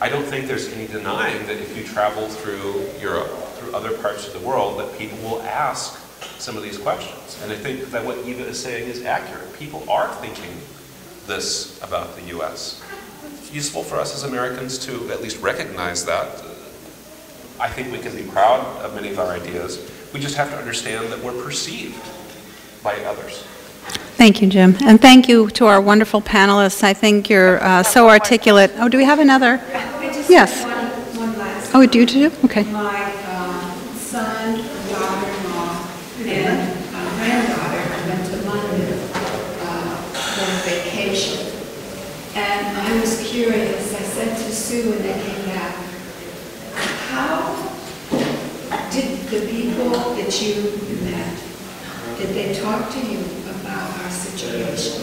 I don't think there's any denying that if you travel through Europe, through other parts of the world, that people will ask some of these questions. And I think that what Iva is saying is accurate. People are thinking this about the U.S. It's useful for us as Americans to at least recognize that. I think we can be proud of many of our ideas. We just have to understand that we're perceived by others. Thank you, Jim. And thank you to our wonderful panelists. I think you're so articulate. Oh, do we have another? Yes. One last. Oh, do you too? Okay. My son, daughter-in-law, and granddaughter went to London for vacation. And I was curious. I said to Sue when they came back, how did the people that you met, did they talk to you about our situation?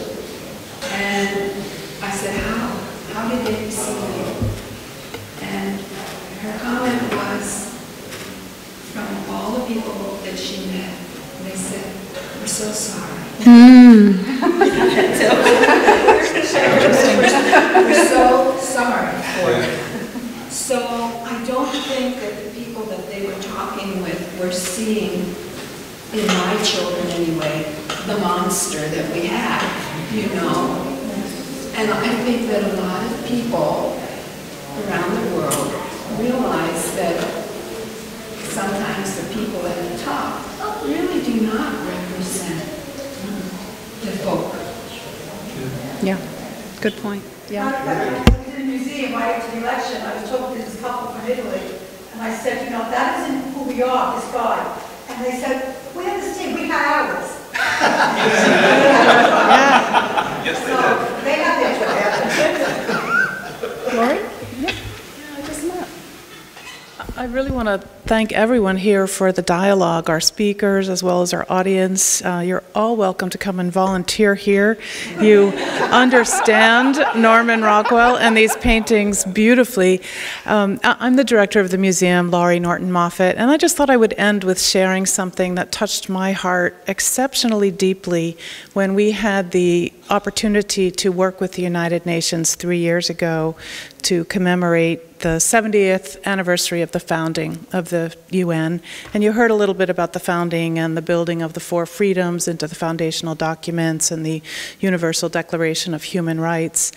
And I said, how? How did they receive you? And her comment was, from all the people that she met, they said, we're so sorry. We're so sorry for you. So I don't think that the people that they were talking with were seeing, in my children anyway, the monster that we have. you know? And I think that a lot of people around the world realize that sometimes the people at the top really do not represent the folk. Yeah, good point. Yeah. I was in the museum right after the election. I was talking to this couple from Italy, and I said, you know, that isn't who we are, this guy. And they said, we understand, we had ours. Yes, they So they have their Lori? I really want to thank everyone here for the dialogue, our speakers as well as our audience. You're all welcome to come and volunteer here. You understand Norman Rockwell and these paintings beautifully. I'm the director of the museum, Laurie Norton Moffat, and I just thought I would end with sharing something that touched my heart exceptionally deeply when we had the opportunity to work with the United Nations 3 years ago to commemorate the 70th anniversary of the founding of the UN. And you heard a little bit about the founding and the building of the 4 freedoms into the foundational documents and the Universal Declaration of Human Rights.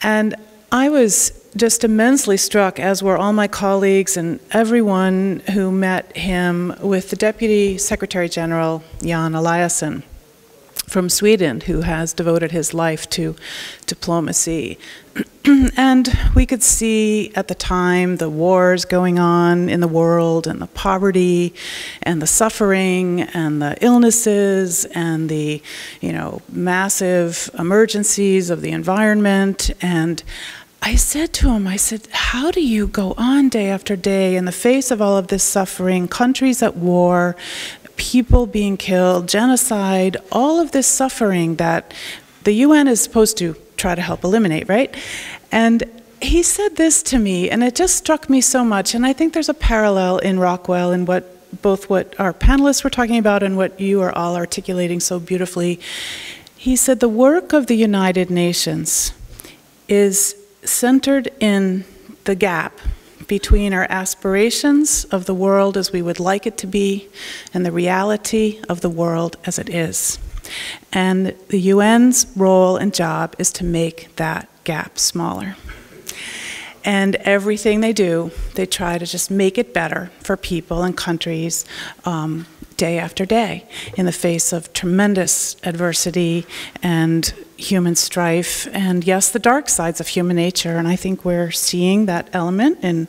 And I was just immensely struck, as were all my colleagues and everyone who met him, with the Deputy Secretary General, Jan Eliasson, from Sweden, who has devoted his life to diplomacy. And we could see at the time the wars going on in the world, and the poverty and the suffering and the illnesses and the, you know, massive emergencies of the environment. And I said to him, I said, how do you go on day after day in the face of all of this suffering, countries at war, people being killed, genocide, all of this suffering that the UN is supposed to try to help eliminate, right? And he said this to me, and it just struck me so much, and I think there's a parallel in Rockwell in both what our panelists were talking about and what you are all articulating so beautifully. He said the work of the United Nations is centered in the gap between our aspirations of the world as we would like it to be and the reality of the world as it is. And the UN's role and job is to make that gap smaller. And everything they do, they try to just make it better for people and countries day after day in the face of tremendous adversity and human strife, and yes, the dark sides of human nature. And I think we're seeing that element in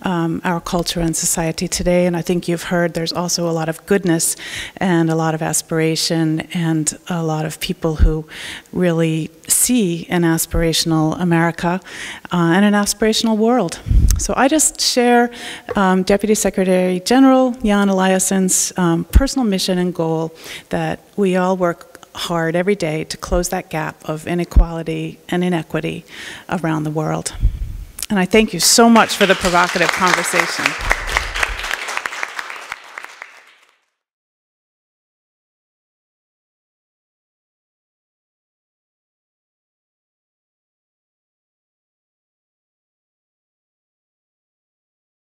our culture and society today. And I think you've heard there's also a lot of goodness and a lot of aspiration and a lot of people who really see an aspirational America and an aspirational world. So I just share Deputy Secretary General Jan Eliasson's personal mission and goal that we all work hard every day to close that gap of inequality and inequity around the world. And I thank you so much for the provocative conversation.